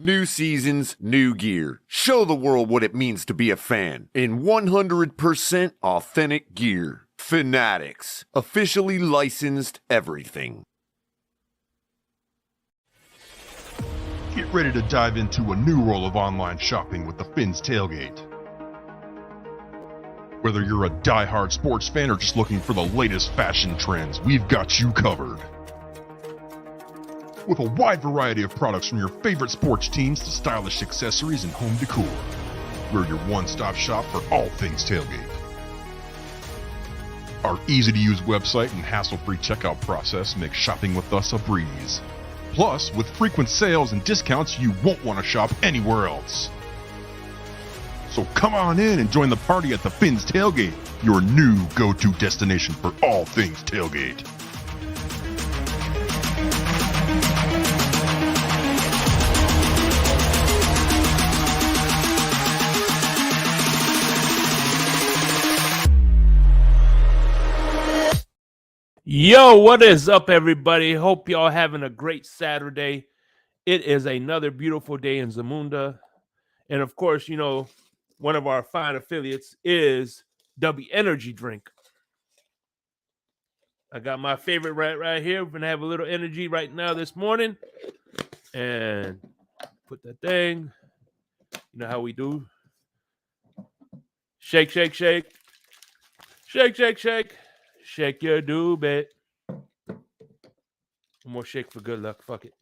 New seasons, new gear. Show the world what it means to be a fan in 100% authentic gear. Fanatics, officially licensed everything. Get ready to dive into a new world of online shopping with the Fins Tailgate. Whether you're a die-hard sports fan or just looking for the latest fashion trends, we've got you covered. With a wide variety of products from your favorite sports teams to stylish accessories and home decor, we're your one-stop shop for all things tailgate. Our easy-to-use website and hassle-free checkout process make shopping with us a breeze. Plus, with frequent sales and discounts, you won't want to shop anywhere else. So come on in and join the party at the Fins Tailgate, your new go-to destination for all things tailgate. Yo, what is up, everybody? Hope y'all having a great Saturday. It is another beautiful day in Zamunda. And of course, you know, one of our fine affiliates is W Energy Drink. I got my favorite right here. We're going to have a little energy right now this morning. And put that thing. You know how we do. Shake, shake, shake. Shake, shake, shake. Shake your doobie. One more shake for good luck. Fuck it.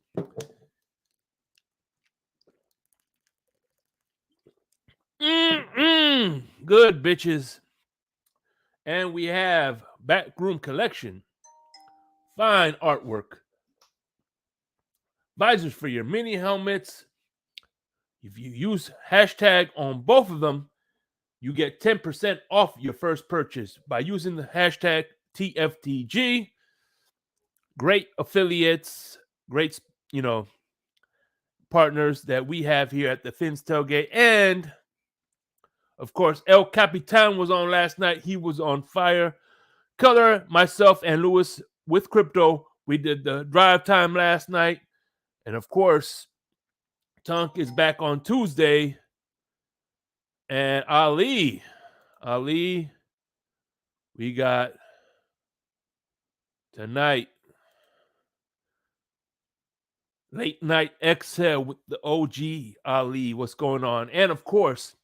Good, bitches. And we have Backroom Collection. Fine artwork. Visors for your mini helmets. If you use hashtag on both of them, you get 10% off your first purchase by using the hashtag TFTG. Great affiliates, great, partners that we have here at the Fins Tailgate. And, of course, El Capitan was on last night. He was on fire. Color, myself, and Lewis with Crypto, we did the drive time last night. And, of course, Tunk is back on Tuesday. And Ali, we got tonight, late night exhale with the OG Ali. What's going on? And of course,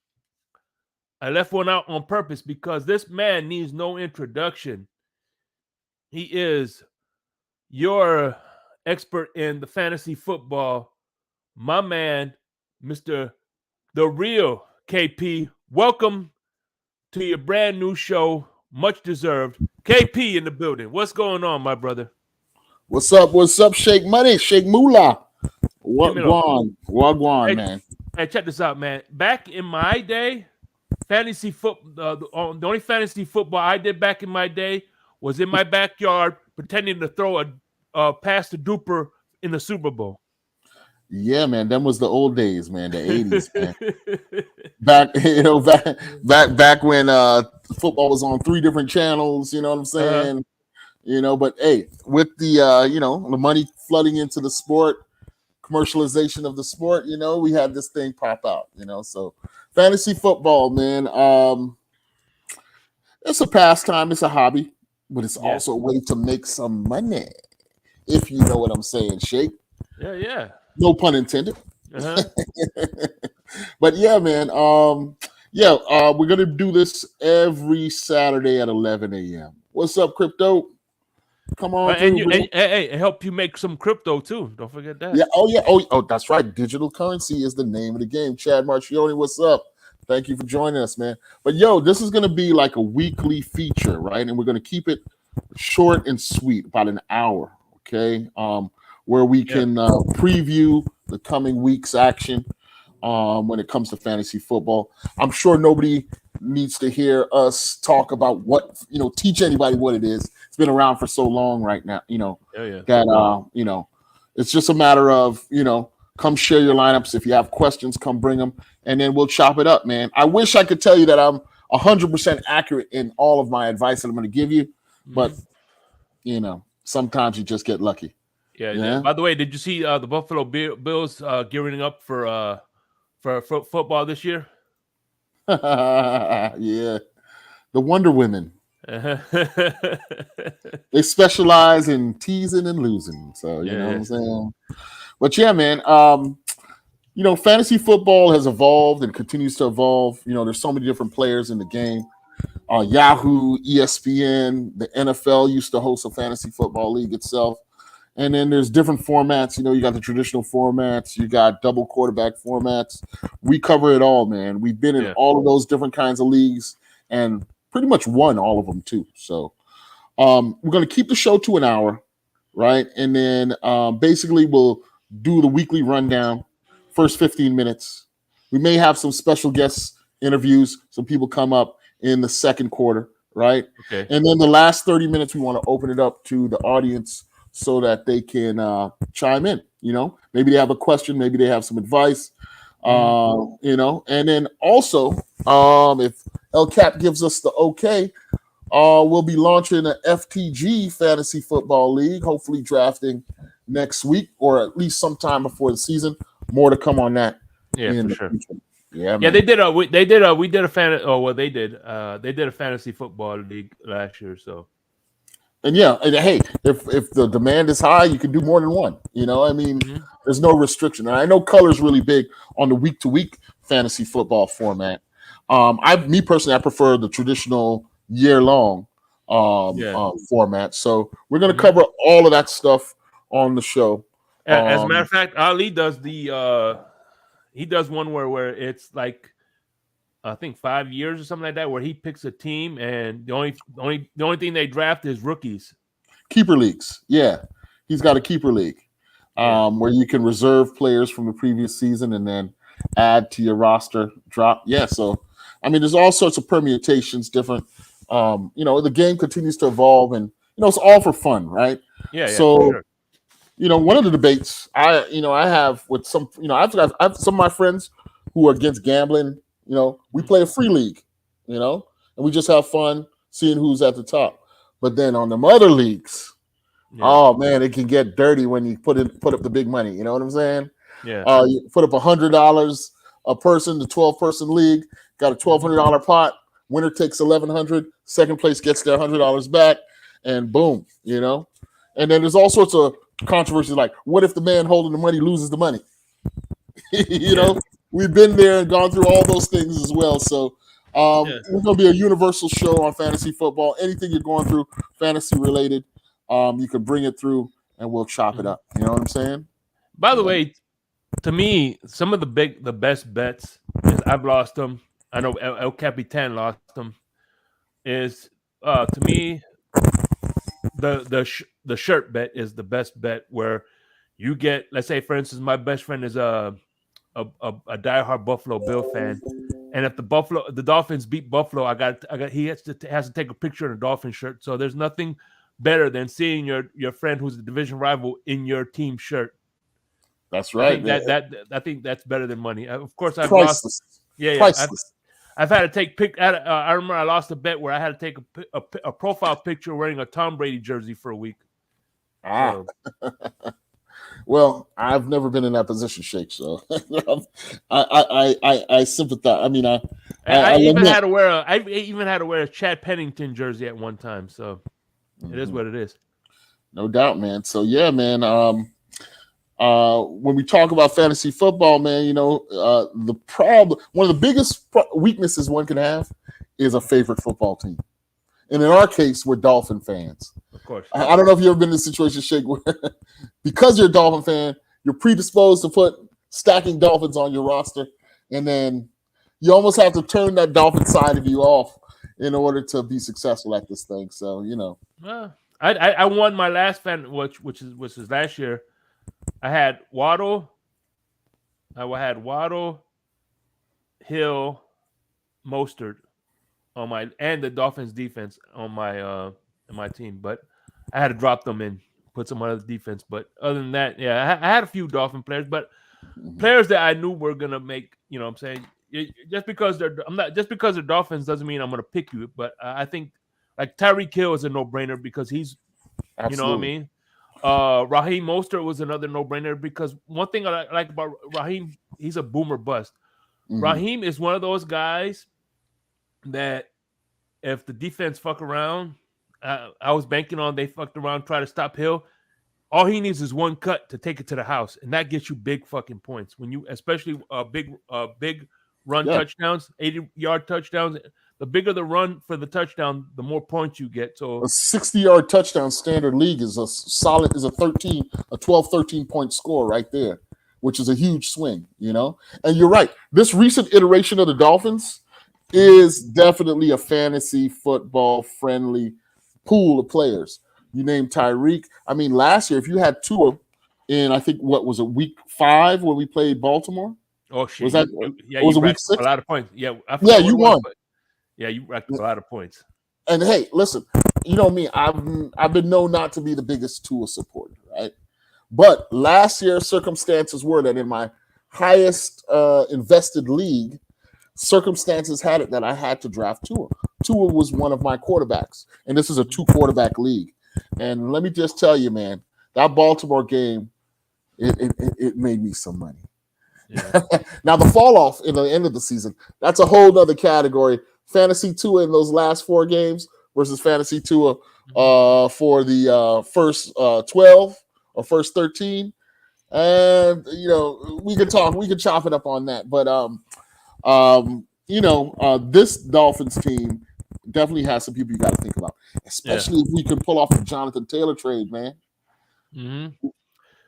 I left one out on purpose because this man needs no introduction. He is your expert in the fantasy football, my man, Mr. The Real KP. Welcome to your brand new show, much deserved. KP in the building. What's going on, my brother? What's up, Shake Money, Shake Moolah. Wagwan, man. Hey, check this out, man. Back in my day, fantasy football, the only fantasy football I did back in my day was in my backyard pretending to throw a pass to Duper in the Super Bowl. Yeah, man, them was the old days, man, the 80s, man. back when football was on 3 different channels, you know what I'm saying? But hey, with the the money flooding into the sport, commercialization of the sport, we had this thing pop out, so fantasy football, man, it's a pastime, it's a hobby, but it's also a way to make some money, if you know what I'm saying, Shake. Yeah. No pun intended. But yeah, man. We're gonna do this every Saturday at 11 a.m. What's up, Crypto? Come on, and help you make some crypto too. Don't forget that. Yeah. Oh, that's right. Digital currency is the name of the game. Chad Marchioni, what's up? Thank you for joining us, man. But this is gonna be like a weekly feature, right? And we're gonna keep it short and sweet, about an hour. Okay. Where we can preview the coming week's action when it comes to fantasy football. I'm sure nobody needs to hear us talk about teach anybody what it is. It's been around for so long right now, that, it's just a matter of, come share your lineups. If you have questions, come bring them, and then we'll chop it up, man. I wish I could tell you that I'm 100% accurate in all of my advice that I'm going to give you, but, sometimes you just get lucky. Yeah. By the way, did you see the Buffalo Bills gearing up for football this year? Yeah. The Wonder Women. Yeah. They specialize in teasing and losing. So, you know what I'm saying? But yeah, man, fantasy football has evolved and continues to evolve. There's so many different players in the game. Yahoo, ESPN, the NFL used to host a fantasy football league itself. And then there's different formats. You got the traditional formats. You got double quarterback formats. We cover it all, man. We've been in all of those different kinds of leagues and pretty much won all of them too. So we're going to keep the show to an hour, right? And then basically we'll do the weekly rundown, first 15 minutes. We may have some special guest interviews. Some people come up in the second quarter, right? Okay. And then the last 30 minutes, we want to open it up to the audience so that they can chime in. Maybe they have a question, maybe they have some advice, and then also if El Cap gives us the okay, we'll be launching an FTG fantasy football league, hopefully drafting next week or at least sometime before the season. More to come on that. Yeah, for sure. Future. Yeah, man. They did a fantasy football league last year. So, and hey, if the demand is high, you can do more than one. There's no restriction. And I know color's really big on the week to week fantasy football format. Me personally, I prefer the traditional year long format. So we're gonna cover all of that stuff on the show. As a matter of fact, Ali does he does one where it's like I think 5 years or something like that, where he picks a team and the only thing they draft is rookies. Keeper leagues, yeah. He's got a keeper league where you can reserve players from the previous season and then add to your roster drop. Yeah, so there's all sorts of permutations, different. The game continues to evolve, and it's all for fun, right? Yeah. So. Sure. One of the debates I have with some, I've some of my friends who are against gambling. We play a free league, and we just have fun seeing who's at the top. But then on them other leagues, oh man, it can get dirty when you put up the big money. You know what I'm saying? Yeah. You put up $100 a person, the 12-person league, got a $1,200 pot. Winner takes $1,100. Second place gets their $100 back, and boom, And then there's all sorts of controversies like, what if the man holding the money loses the money? We've been there and gone through all those things as well. So it's going to be a universal show on fantasy football. Anything you're going through fantasy related, you can bring it through and we'll chop it up. You know what I'm saying? By the way, to me, some of the best bets, I've lost them. I know El Capitan lost them. Is to me the shirt bet is the best bet, where you get, let's say for instance, my best friend is a diehard Buffalo Bill fan, and if the Dolphins beat Buffalo, he has to take a picture in a Dolphin shirt. So there's nothing better than seeing your friend who's a division rival in your team shirt. That's right. I think that's better than money. Of course, I've priceless. lost. Yeah. Priceless. I've had to take I remember I lost a bet where I had to take a profile picture wearing a Tom Brady jersey for a week. So. Well, I've never been in that position, Shake. So I sympathize. I even had to wear a Chad Pennington jersey at one time. So it is what it is. No doubt, man. So yeah, man. When we talk about fantasy football, man, the problem, one of the biggest weaknesses one can have is a favorite football team. And in our case, we're Dolphin fans. Of course. I don't know if you've ever been in a situation, Shake, where because you're a Dolphin fan, you're predisposed to put stacking Dolphins on your roster. And then you almost have to turn that Dolphin side of you off in order to be successful at this thing. So, I won my last fan, which was last year. I had Waddle, Hill, Mostert on and the Dolphins defense on my team, but I had to drop them and put some other defense. But other than that, I had a few Dolphin players, but players that I knew were gonna make. You know what I'm saying? Just because they're Dolphins doesn't mean I'm gonna pick you. But I think like Tyreek Hill is a no-brainer because he's, absolutely. You know what I mean. Raheem Mostert was another no-brainer because one thing I like about Raheem, he's a boomer bust. Mhm. Raheem is one of those guys that if the defense fuck around, I was banking on they fucked around, try to stop Hill. All he needs is one cut to take it to the house, and that gets you big fucking points. When you, especially big run touchdowns, 80-yard touchdowns. The bigger the run for the touchdown, the more points you get. So a 60-yard touchdown standard league is a 12, 13 point score right there, which is a huge swing, you know? And you're right. This recent iteration of the Dolphins is definitely a fantasy football friendly pool of players. You named Tyreek. I mean, last year, if you had Tua in, I think, what was it, week 5 when we played Baltimore? Oh, shit. Was that, yeah, was you it week racked 6? a lot of points. Yeah, You won. Yeah, you racked a lot of points. And hey, listen, you know me, I've been known not to be the biggest Tua supporter, right? But last year, circumstances were that in my highest invested league, circumstances had it that I had to draft Tua. Tua was one of my quarterbacks, and this is a 2-quarterback league. And let me just tell you, man, that Baltimore game, it made me some money. Yeah. Now, the fall off in the end of the season, that's a whole other category. Fantasy Tua in those last 4 games versus Fantasy Tua for the first 12 or first 13. And, you know, we can chop it up on that. But, this Dolphins team definitely has some people you got to think about, especially if we can pull off the Jonathan Taylor trade, man. Mm-hmm.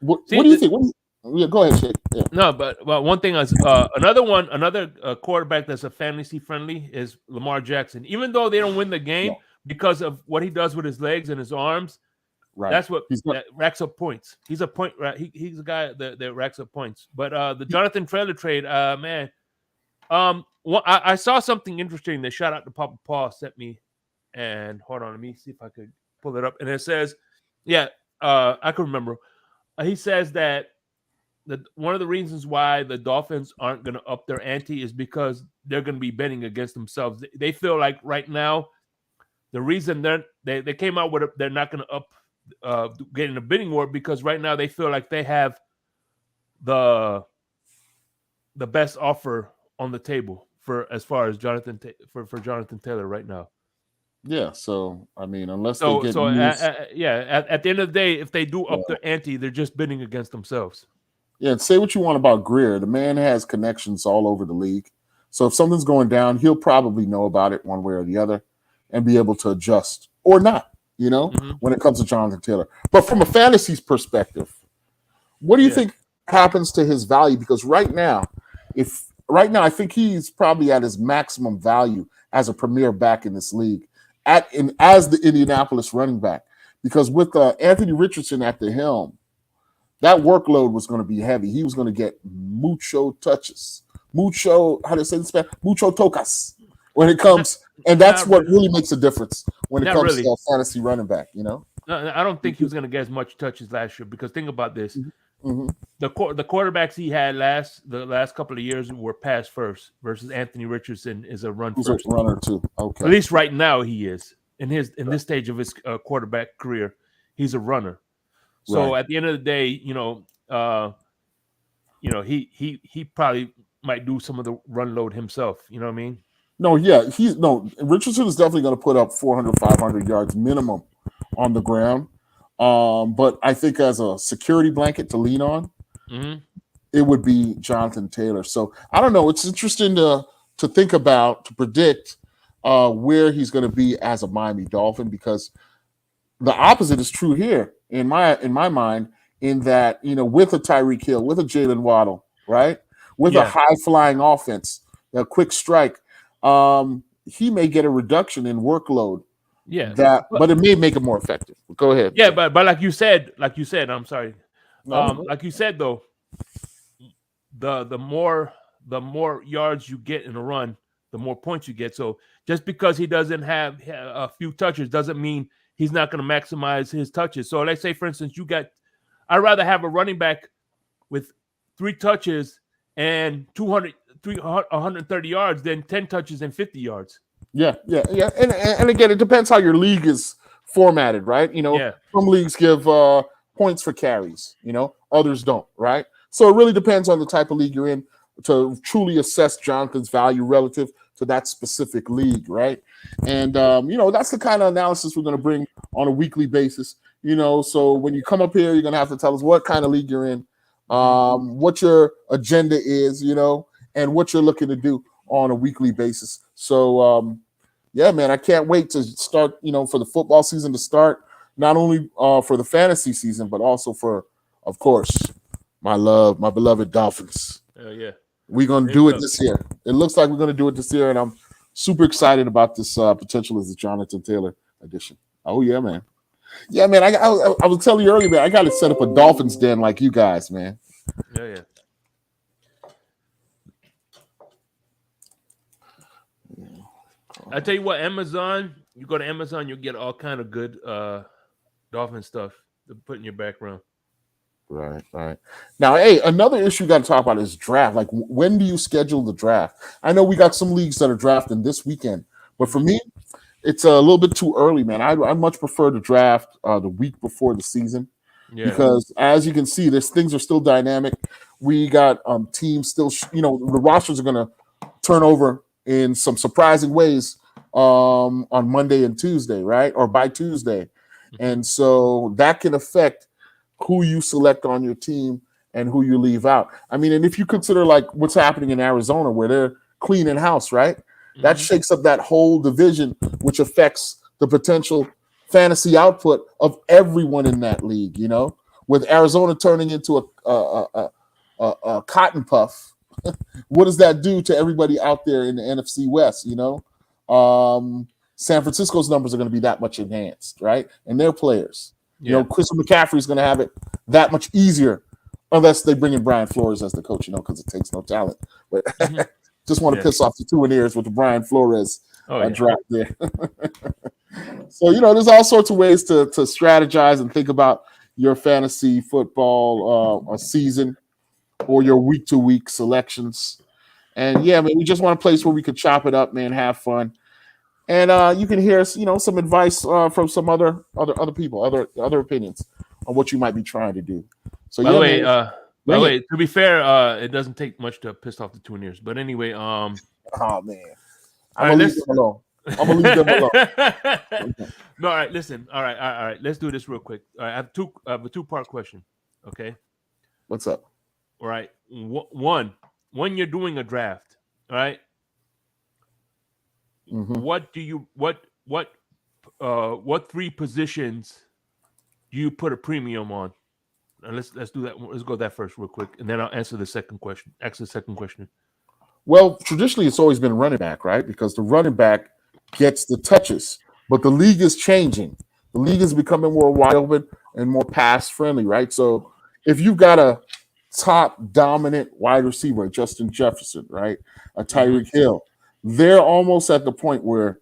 What do you think? Yeah, go ahead, Shake. Yeah. No, but one thing is another quarterback that's a fantasy friendly is Lamar Jackson. Even though they don't win the game because of what he does with his legs and his arms, right? That's what that racks up points. He's a point. He's a guy that racks up points. But the Jonathan Taylor trade, man. I saw something interesting that shout out to Papa Paul sent me, and hold on, let me see if I could pull it up. And it says, I can remember. He says that one of the reasons why the Dolphins aren't going to up their ante is because they're going to be betting against themselves. They feel like right now, the reason they came out with they're not going to up getting a bidding war because right now they feel like they have the best offer on the table for as far as Jonathan Taylor right now. Yeah, so I mean, unless at they get at the end of the day, if they do up their ante, they're just bidding against themselves. Yeah, say what you want about Greer. The man has connections all over the league. So if something's going down, he'll probably know about it one way or the other and be able to adjust or not, when it comes to Jonathan Taylor. But from a fantasy perspective, what do you think happens to his value? Because right now, I think he's probably at his maximum value as a premier back in this league, as the Indianapolis running back. Because with Anthony Richardson at the helm, that workload was going to be heavy. He was going to get mucho touches. Mucho tocas when it comes. And that's what really makes a difference when it comes to a fantasy running back, No, I don't think he was going to get as much touches last year because think about this. Mm-hmm. The quarterbacks he had the last couple of years were pass first versus Anthony Richardson is a run first. He's a runner too. Okay. At least right now he is. In this stage of his quarterback career, he's a runner. So at the end of the day, he probably might do some of the run load himself. You know what I mean? No, yeah, Richardson is definitely going to put up 400, 500 yards minimum on the ground. But I think as a security blanket to lean on, it would be Jonathan Taylor. So I don't know. It's interesting to think about, to predict where he's going to be as a Miami Dolphin, because the opposite is true here in my mind, in that, with a Tyreek Hill, with a Jalen Waddle, right? With a high-flying offense, a quick strike, he may get a reduction in workload. Yeah. But it may make it more effective. Go ahead. Yeah, but like you said, I'm sorry. Like you said though, the more yards you get in a run, the more points you get. So just because he doesn't have a few touches doesn't mean he's not going to maximize his touches. So let's say, for instance, I'd rather have a running back with 3 touches and 130 yards than 10 touches and 50 yards. Yeah. And again, it depends how your league is formatted, right? Some leagues give points for carries. Others don't, right? So it really depends on the type of league you're in to truly assess Jonathan's value relative to that specific league, right? And that's the kind of analysis we're going to bring on a weekly basis. So when you come up here, you're going to have to tell us what kind of league you're in, what your agenda is, and what you're looking to do on a weekly basis. So, yeah, man, I can't wait to start, for the football season to start, not only for the fantasy season, but also for, of course, my beloved Dolphins. Oh, yeah. We're going to do it this year. It looks like we're going to do it this year, and I'm super excited about this potential as the Jonathan Taylor edition. Oh, yeah, man. Yeah, man, I was telling you earlier, man, I got to set up a Dolphins den like you guys, man. Oh, yeah. I tell you what, Amazon, you go to Amazon, you'll get all kind of good Dolphin stuff to put in your background. Right. Now, hey, another issue you got to talk about is draft. Like, when do you schedule the draft? I know we got some leagues that are drafting this weekend, but for me, it's a little bit too early, man. I much prefer to draft the week before the season because, as you can see, things are still dynamic. We got teams still, the rosters are going to turn over in some surprising ways on Monday and Tuesday, right? Or by Tuesday. And so that can affect who you select on your team and who you leave out. I mean, and if you consider like what's happening in Arizona where they're cleaning house, right? That shakes up that whole division, which affects the potential fantasy output of everyone in that league, with Arizona turning into a cotton puff. What does that do to everybody out there in the NFC West? San Francisco's numbers are going to be that much enhanced, right? And their players. Christian McCaffrey is going to have it that much easier, unless they bring in Brian Flores as the coach, because it takes no talent. But just want to piss off the Tuaneers with the Brian Flores draft there. So there's all sorts of ways to strategize and think about your fantasy football season or your week-to-week selections. And yeah, man, we just want a place where we could chop it up, man, have fun. And you can hear, some advice from some other people, other opinions on what you might be trying to do. So by the way, to be fair, it doesn't take much to piss off the Tuaneers. But anyway, oh man, I'm gonna leave them alone. No, all right, listen. All right. Let's do this real quick. All right, I have a two-part question. Okay. What's up? All right. One, when you're doing a draft, all right. What do you what three positions do you put a premium on? And let's do that. Let's go that first real quick, and then I'll answer the second question. Well, traditionally, it's always been running back, right? Because the running back gets the touches, but the league is changing. The league is becoming more wide open and more pass friendly, right? So if you've got a top dominant wide receiver, Justin Jefferson, right, a Tyreek Hill, they're almost at the point where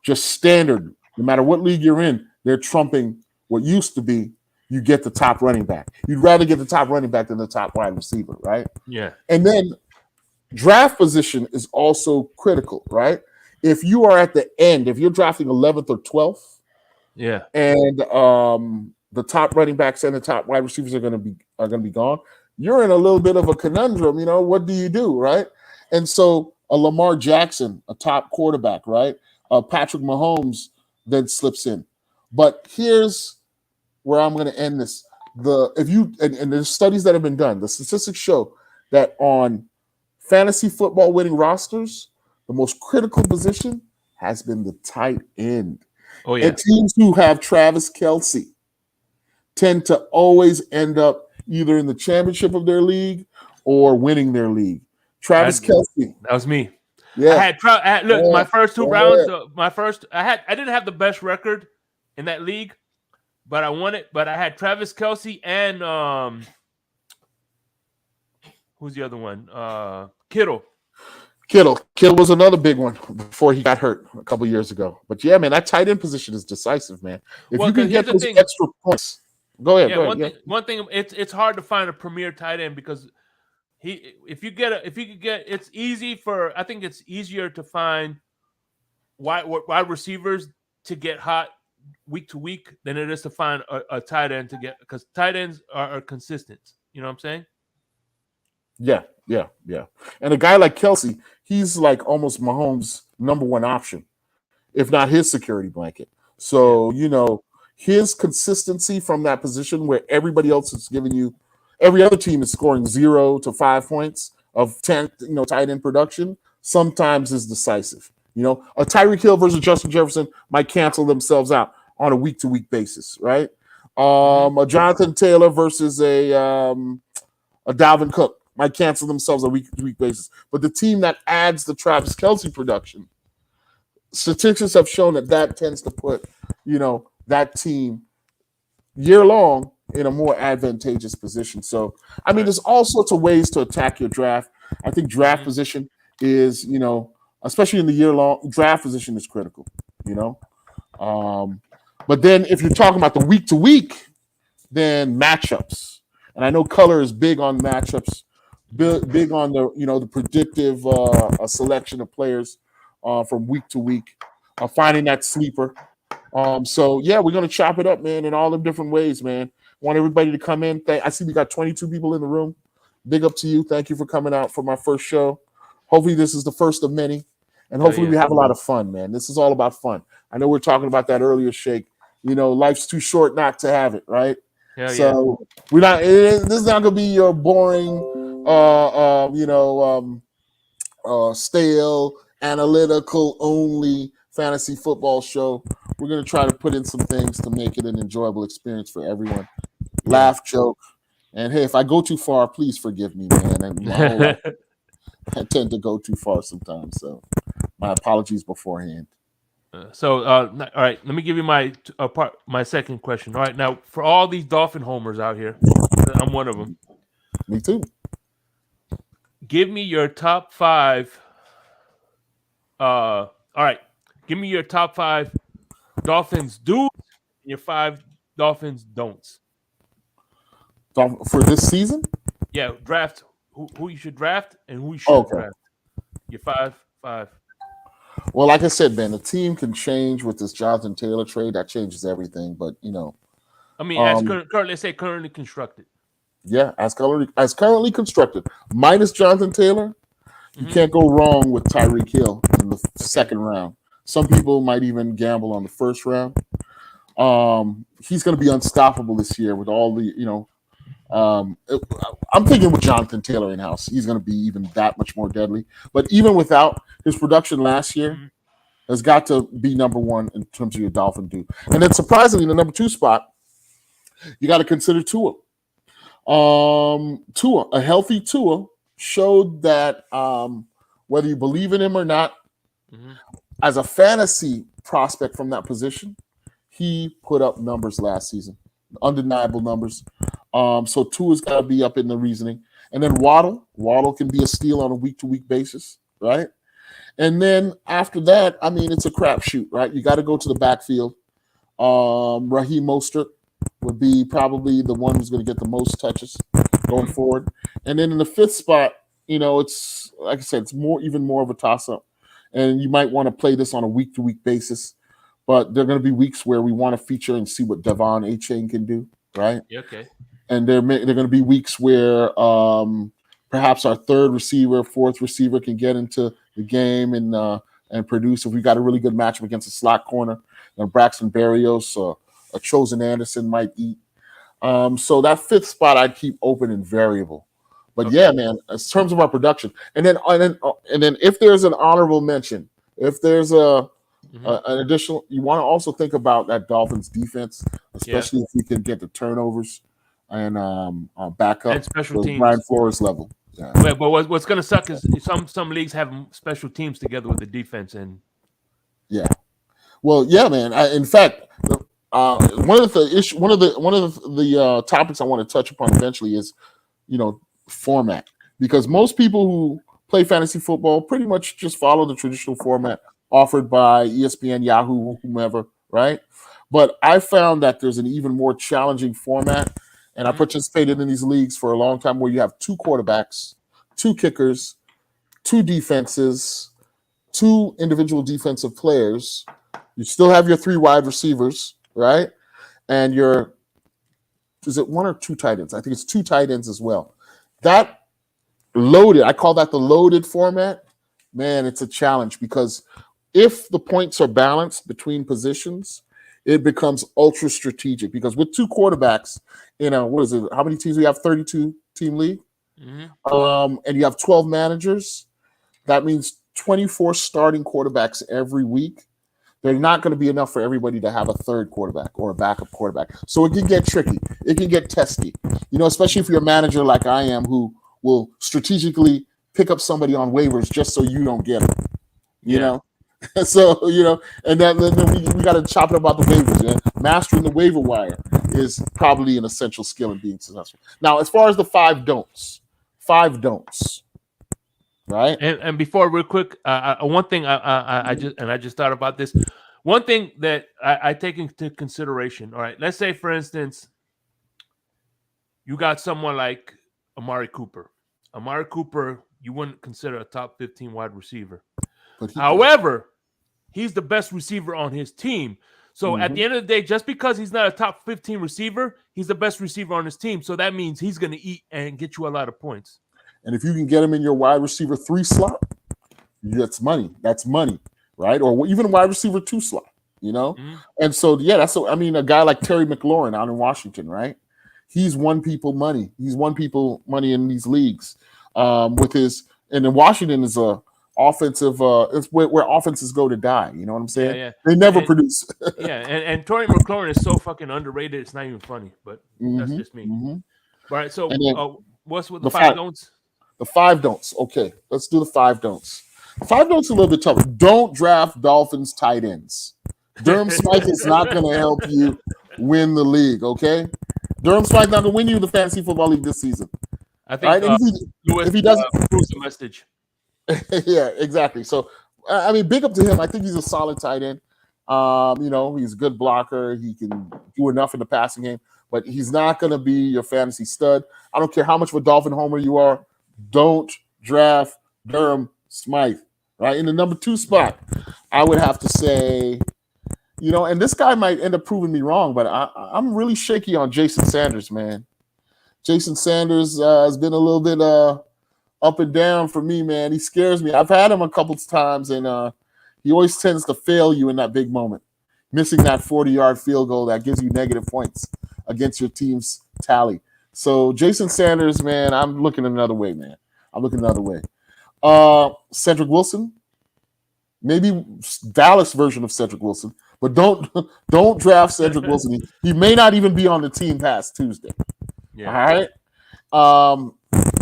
just standard, no matter what league you're in, they're trumping what used to be. You get the top running back. You'd rather get the top running back than the top wide receiver, right? Yeah. And then draft position is also critical, right? If you are at the end, if you're drafting 11th or 12th, and the top running backs and the top wide receivers are going to be gone, you're in a little bit of a conundrum. What do you do, right? And so a Lamar Jackson, a top quarterback, right? Patrick Mahomes then slips in. But here's where I'm going to end this. And there's studies that have been done. The statistics show that on fantasy football winning rosters, the most critical position has been the tight end. Oh, yeah. And teams who have Travis Kelce tend to always end up either in the championship of their league or winning their league. Travis Kelce. That was me. Yeah. I had my first two rounds. I didn't have the best record in that league, but I won it. But I had Travis Kelce and who's the other one? Kittle. Kittle was another big one before he got hurt a couple years ago. But yeah, man, that tight end position is decisive, man. If you can get those extra points, go ahead. One thing, it's hard to find a premier tight end because it's easy for. I think it's easier to find wide receivers to get hot week to week than it is to find a tight end to get, because tight ends are consistent. You know what I'm saying? Yeah. And a guy like Kelsey, he's like almost Mahomes' number one option, if not his security blanket. So, his consistency from that position where everybody else is giving you, every other team is scoring 0 to 5 points of 10, tight end production, sometimes is decisive. A Tyreek Hill versus Justin Jefferson might cancel themselves out on a week-to-week basis, right? A Jonathan Taylor versus a Dalvin Cook might cancel themselves on a week-to-week basis. But the team that adds the Travis Kelce production, statistics have shown that tends to put, that team year long in a more advantageous position. So, there's all sorts of ways to attack your draft. I think draft position is, especially in the year long, draft position is critical, But then if you're talking about the week to week, then matchups. And I know Color is big on matchups, big on the predictive selection of players from week to week, finding that sleeper. So yeah, we're gonna chop it up, man, in all the different ways, man. Want everybody to come in. I see we got 22 people in the room. Big up to you. Thank you for coming out for my first show. Hopefully this is the first of many, and hopefully we have a lot of fun, man. This is all about fun. I know we are talking about that earlier, Shake. Life's too short not to have it, right? So we're not. This is not gonna be your boring, stale, analytical only fantasy football show. We're gonna try to put in some things to make it an enjoyable experience for everyone. Laugh, joke, and hey, if I go too far, please forgive me, man. I tend to go too far sometimes, so my apologies beforehand. All right, let me give you my second question. All right, now for all these Dolphin homers out here, I'm one of them. Me too. Give me your top 5. All right, give me your top 5 Dolphins do's and your 5 Dolphins don'ts for this season. Yeah, draft who you should draft and who you should draft. Your 5. Well, like I said, Ben, the team can change with this Jonathan Taylor trade. That changes everything. But as currently constructed. Yeah, as currently constructed, minus Jonathan Taylor, you can't go wrong with Tyreek Hill in the second round. Some people might even gamble on the first round. He's going to be unstoppable this year with all the I'm thinking with Jonathan Taylor in-house, he's going to be even that much more deadly. But even without his production last year, has got to be number one in terms of your Dolphin do. And then surprisingly, the number 2 spot, you got to consider Tua. A healthy Tua showed that whether you believe in him or not, as a fantasy prospect from that position, he put up numbers last season, undeniable numbers. So Tua's got to be up in the reasoning. And then Waddle can be a steal on a week-to-week basis, right? And then after that, it's a crapshoot, right? You got to go to the backfield. Raheem Mostert would be probably the one who's going to get the most touches going forward. And then in the 5th spot, it's like I said, it's even more of a toss-up. And you might want to play this on a week-to-week basis. But there are going to be weeks where we want to feature and see what Devon A-Chain can do, right? Okay. And there are going to be weeks where perhaps our 3rd receiver, 4th receiver can get into the game and produce. If we got a really good matchup against a slot corner, and Braxton Berrios, a Chosen Anderson might eat. So that 5th spot I'd keep open and variable. But yeah, man, in terms of our production, and then if there's an honorable mention, if there's an additional, you want to also think about that Dolphins defense, especially if we can get the turnovers and back up and special teams. Brian Flores level. Yeah. But what's going to suck is some leagues have special teams together with the defense, and well, yeah, man. In fact, one of the topics I want to touch upon eventually is, format, because most people who play fantasy football pretty much just follow the traditional format offered by ESPN, Yahoo, whomever, right? But I found that there's an even more challenging format, and I participated in these leagues for a long time where you have 2 quarterbacks, 2 kickers, 2 defenses, 2 individual defensive players, You still have your 3 wide receivers, right? And is it 1 or 2 tight ends? I think it's 2 tight ends as well. That loaded, I call that the loaded format. Man, it's a challenge because if the points are balanced between positions, it becomes ultra strategic because with 2 quarterbacks in what is it? How many teams we have? 32 team league. Mm-hmm. And you have 12 managers. That means 24 starting quarterbacks every week. They're not going to be enough for everybody to have a third quarterback or a backup quarterback. So it can get tricky. It can get testy. Especially if you're a manager like I am who will strategically pick up somebody on waivers just so you don't get them. You know? So, and then we got to chop it about the waivers. Yeah? Mastering the waiver wire is probably an essential skill in being successful. Now, as far as the 5 don'ts, right? And before, real quick, one thing I just thought about this. One thing that I take into consideration. All right, let's say, for instance, you got someone like Amari Cooper. Amari Cooper, you wouldn't consider a top 15 wide receiver. However, he's the best receiver on his team. So at the end of the day, just because he's not a top 15 receiver, he's the best receiver on his team. So that means he's going to eat and get you a lot of points. And if you can get him in your wide receiver 3 slot, that's money. That's money, right? Or even wide receiver 2 slot, And so, a guy like Terry McLaurin out in Washington, right? He's won people money. He's won people money in these leagues and then Washington is a offensive, it's where offenses go to die. You know what I'm saying? Yeah. They never produce. And Terry McLaurin is so fucking underrated. It's not even funny, but that's just me. All right. So what's with the 5 don'ts? The 5 don'ts. Okay, let's do the 5 don'ts. 5 don'ts a little bit tougher. Don't draft Dolphins tight ends. Durham Smythe is not going to help you win the league, okay? Durham Smythe not going to win you the fantasy football league this season. I think if he doesn't lose the message. Yeah, exactly. So, big up to him. I think he's a solid tight end. He's a good blocker. He can do enough in the passing game, but he's not going to be your fantasy stud. I don't care how much of a Dolphin homer you are. Don't draft Durham Smythe, right? In the number 2 spot, I would have to say, and this guy might end up proving me wrong, but I'm really shaky on Jason Sanders, man. Jason Sanders has been a little bit up and down for me, man. He scares me. I've had him a couple of times, and he always tends to fail you in that big moment, missing that 40-yard field goal that gives you negative points against your team's tally. So Jason Sanders, man, I'm looking another way, man. Cedric Wilson, maybe Dallas version of Cedric Wilson, but don't draft Cedric Wilson. He may not even be on the team past Tuesday. Yeah. All right.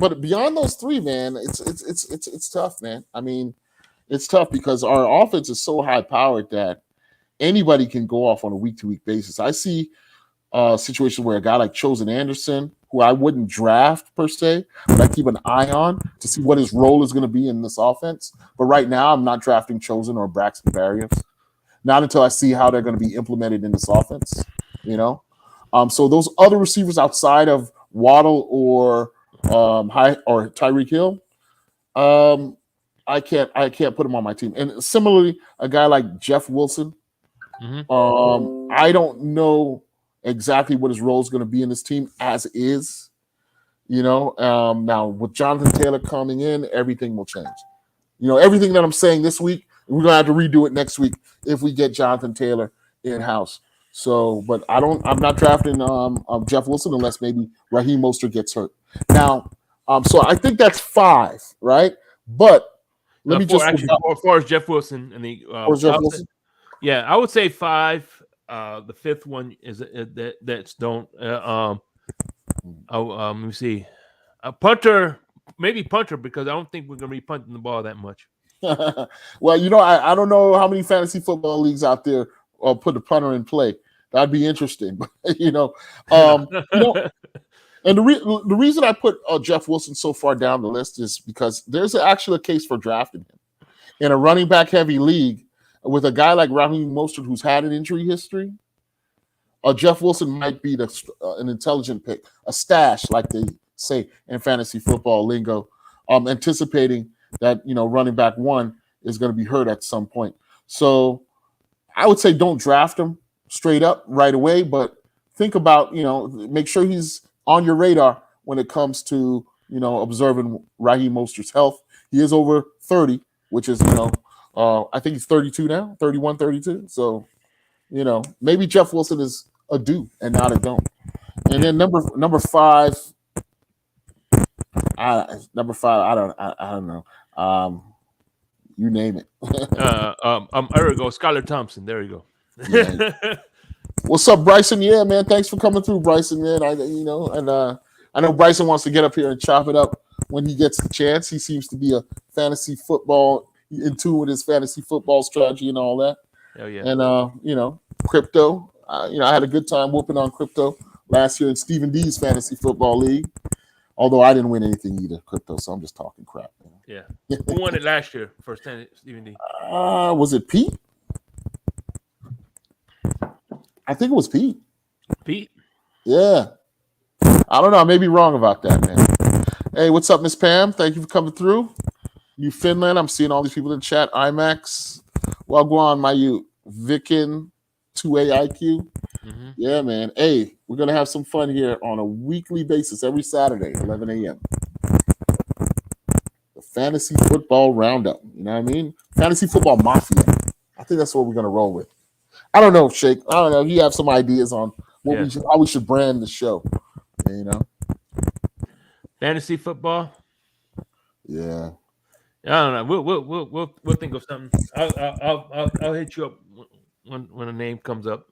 But beyond those 3, man, it's tough, man. It's tough because our offense is so high powered that anybody can go off on a week-to-week basis. I see a situation where a guy like Chosen Anderson, who I wouldn't draft per se, but I keep an eye on to see what his role is going to be in this offense. But right now, I'm not drafting Chosen or Braxton Berrios. Not until I see how they're going to be implemented in this offense, So those other receivers outside of Waddle or Tyreek Hill, I can't put him on my team. And similarly, a guy like Jeff Wilson, I don't know exactly what his role is going to be in this team as is. Now with Jonathan Taylor coming in, everything will change. Everything that I'm saying this week, we're gonna have to redo it next week if we get Jonathan Taylor in house. So, but I'm not drafting Jeff Wilson unless maybe Raheem Mostert gets hurt. Now, so I think that's 5, right? But let me just as far as Jeff Wilson and the Wilson? Yeah, I would say 5. The 5th one is that's don't. Let me see. A punter, maybe punter, because I don't think we're gonna be punting the ball that much. Well, I don't know how many fantasy football leagues out there put the punter in play. That'd be interesting, but and the reason I put Jeff Wilson so far down the list is because there's actually a case for drafting him in a running back heavy league with a guy like Raheem Mostert who's had an injury history. Jeff Wilson might be an intelligent pick, a stash, like they say in fantasy football lingo, anticipating that running back 1 is going to be hurt at some point. So I would say don't draft him straight up right away, but think about, make sure he's on your radar when it comes to, observing Raheem Mostert's health. He is over 30, which is, I think he's 32 now, 31, 32. So, maybe Jeff Wilson is a do and not a don't. And then number five, I don't know. You name it. There we go. Skylar Thompson. There you go. Yeah. What's up, Bryson? Yeah, man. Thanks for coming through, Bryson. Man, I know Bryson wants to get up here and chop it up when he gets the chance. He seems to be a fantasy football in tune with his fantasy football strategy and all that. Oh yeah. And crypto. I had a good time whooping on crypto last year in Stephen D's fantasy football league. Although I didn't win anything either, crypto. So I'm just talking crap. Yeah. Who won it last year for Stephen D? Was it Pete? I think it was Pete. Pete? Yeah. I don't know. I may be wrong about that, man. Hey, what's up, Miss Pam? Thank you for coming through. New Finland. I'm seeing all these people in the chat. IMAX. Well, go on, my you. Vikin 2A IQ. Mm-hmm. Yeah, man. Hey, we're going to have some fun here on a weekly basis every Saturday, 11 a.m. The Fantasy Football Roundup. You know what I mean? Fantasy Football Mafia. I think that's what we're going to roll with. I don't know, Shake. I don't know if you have some ideas on how we should brand the show. Fantasy football. Yeah. I don't know. We'll think of something. I'll hit you up when a name comes up.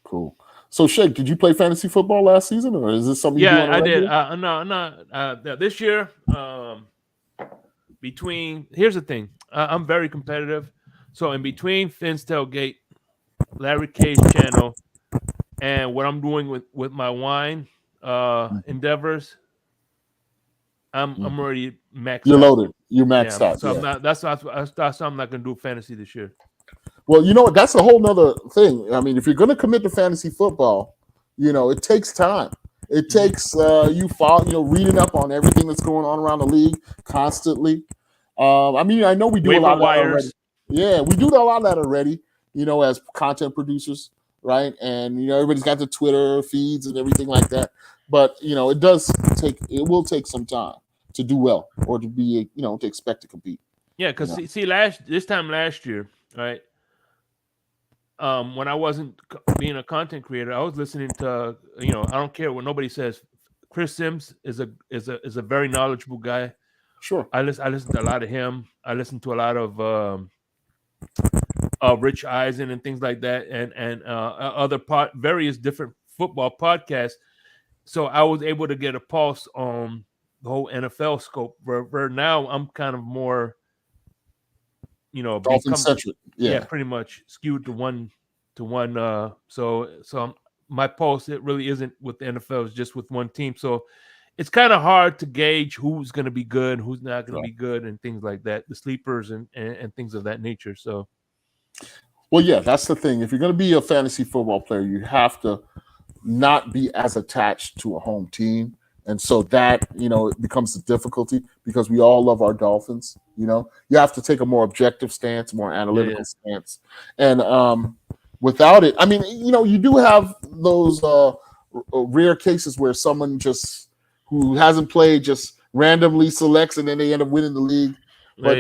Cool. So, Shake, did you play fantasy football last season, or is this something? Yeah, I did. No. This year, here's the thing. I'm very competitive. So in between Finn's Tailgate, Larry K's channel, and what I'm doing with my wine endeavors, I'm already maxed. You're out. loaded. You're maxed out. So I'm not. That's why I'm not going to do fantasy this year. Well, you know what? That's a whole nother thing. I mean, if you're going to commit to fantasy football, it takes time. It takes reading up on everything that's going on around the league constantly. I know we do a lot of that already. Yeah, we do a lot of that already. As content producers, right? And everybody's got the Twitter feeds and everything like that. But it will take some time to do well or to be to expect to compete. Yeah, because this time last year, right? When I wasn't being a content creator, I was listening to I don't care what nobody says. Chris Sims is a very knowledgeable guy. Sure. I listen to a lot of him. I listen to a lot of Rich Eisen and things like that, and other various different football podcasts. So I was able to get a pulse on the whole NFL scope. Where now I'm kind of more, Dolphin centric. Yeah, pretty much skewed to one. So my pulse, it really isn't with the NFL; it's just with one team. So it's kind of hard to gauge who's going to be good, who's not going to be good, and things like that. The sleepers and things of that nature. So. Well, yeah, that's the thing. If you're going to be a fantasy football player, you have to not be as attached to a home team. And so that, it becomes a difficulty because we all love our Dolphins. You have to take a more objective stance, more analytical stance. And without it, you do have those rare cases where someone who hasn't played just randomly selects and then they end up winning the league. But,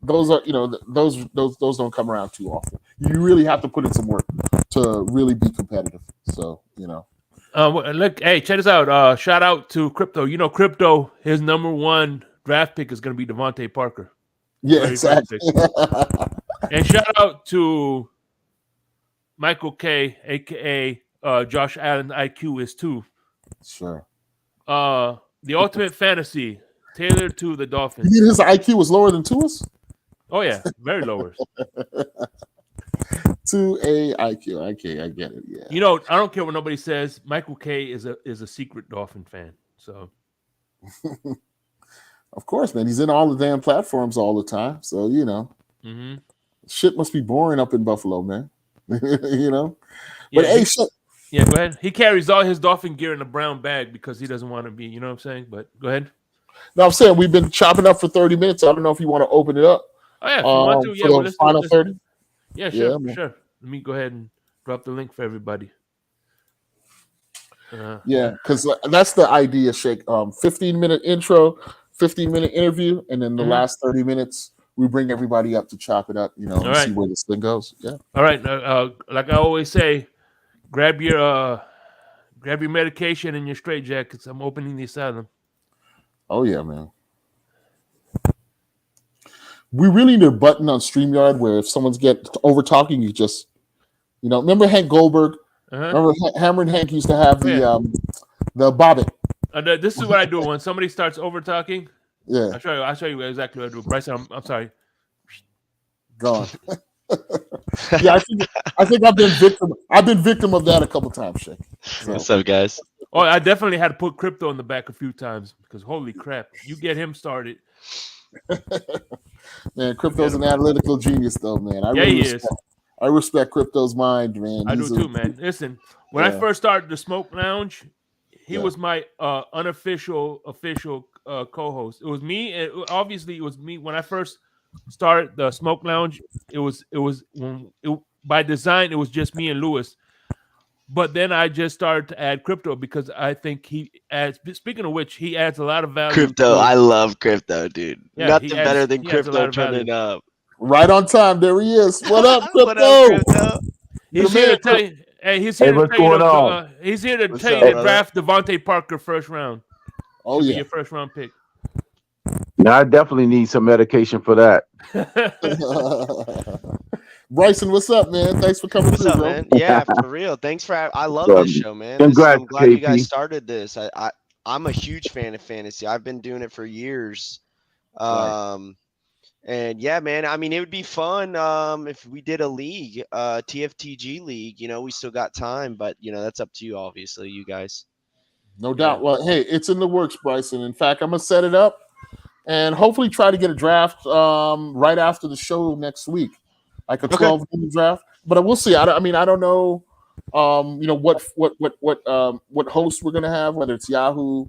those are those don't come around too often. You really have to put in some work to really be competitive. So look, hey, check this out. Shout out to Crypto. Crypto, his number one draft pick is going to be Devontae Parker. Yeah, exactly. And shout out to Michael K, aka Josh Allen. IQ is 2. Sure. The ultimate fantasy tailored to the Dolphins. You mean his IQ was lower than Tua's? Oh yeah, very lower. 2A IQ. Okay, I get it. Yeah. I don't care what nobody says. Michael K is a secret Dolphin fan. So, of course, man, he's in all the damn platforms all the time. So shit must be boring up in Buffalo, man. But yeah, yeah, go ahead. He carries all his Dolphin gear in a brown bag because he doesn't want to be. You know what I'm saying? But go ahead. No, I'm saying we've been chopping up for 30 minutes. I don't know if you want to open it up. Oh yeah, if you want to, for the final 30. Yeah, sure, Yeah, man. sure. Let me go ahead and drop the link for everybody. Yeah, because that's the idea, Shake. 15-minute intro, 15-minute interview, and then the Mhm. last 30 minutes we bring everybody up to chop it up, and All see right. where this thing goes. Yeah. All right. Like I always say, grab your medication and your straitjackets. I'm opening the asylum. Oh yeah, man. We really need a button on StreamYard where if someone's over talking, you just, remember Hank Goldberg? Remember Hammer and Hank used to have the bobbit. This is what I do when somebody starts over talking. Yeah, I'll show you exactly what I do. Bryson, I'm sorry. gone. Yeah, I think I've been victim of that a couple times, Shake. So. What's up, guys? Oh, I definitely had to put crypto in the back a few times because holy crap, you get him started. Man, crypto's an analytical genius, though, man. I respect crypto's mind, man. I do too, man. Listen, when I first started the Smoke Lounge, he was my official co-host. It was me, and obviously it was me when I first started the Smoke Lounge. It was by design. It was just me and Lewis. But then I just started to add crypto because I think he adds. Speaking of which, he adds a lot of value. Crypto, I love crypto, dude. Yeah, Nothing better than crypto turning up. Right on time. There he is. What up, crypto? What up, crypto? He's here to tell you. Hey, he's here to tell you. He's here to tell you to draft Devontae Parker first round. Oh yeah, your first round pick. Now I definitely need some medication for that. Bryson, what's up, man? Thanks for coming through, bro. Man? Yeah, for real. Thanks for. I love this show, man. Congrats, I'm glad you KP. guys started this. I'm a huge fan of fantasy. I've been doing it for years. And yeah, man. I mean, it would be fun if we did a league, TFTG league. We still got time, but that's up to you, obviously, you guys. No doubt. Well, hey, it's in the works, Bryson. In fact, I'm gonna set it up and hopefully try to get a draft right after the show next week, like a 12-game draft. But we'll see. I don't know. What hosts we're gonna have, whether it's Yahoo,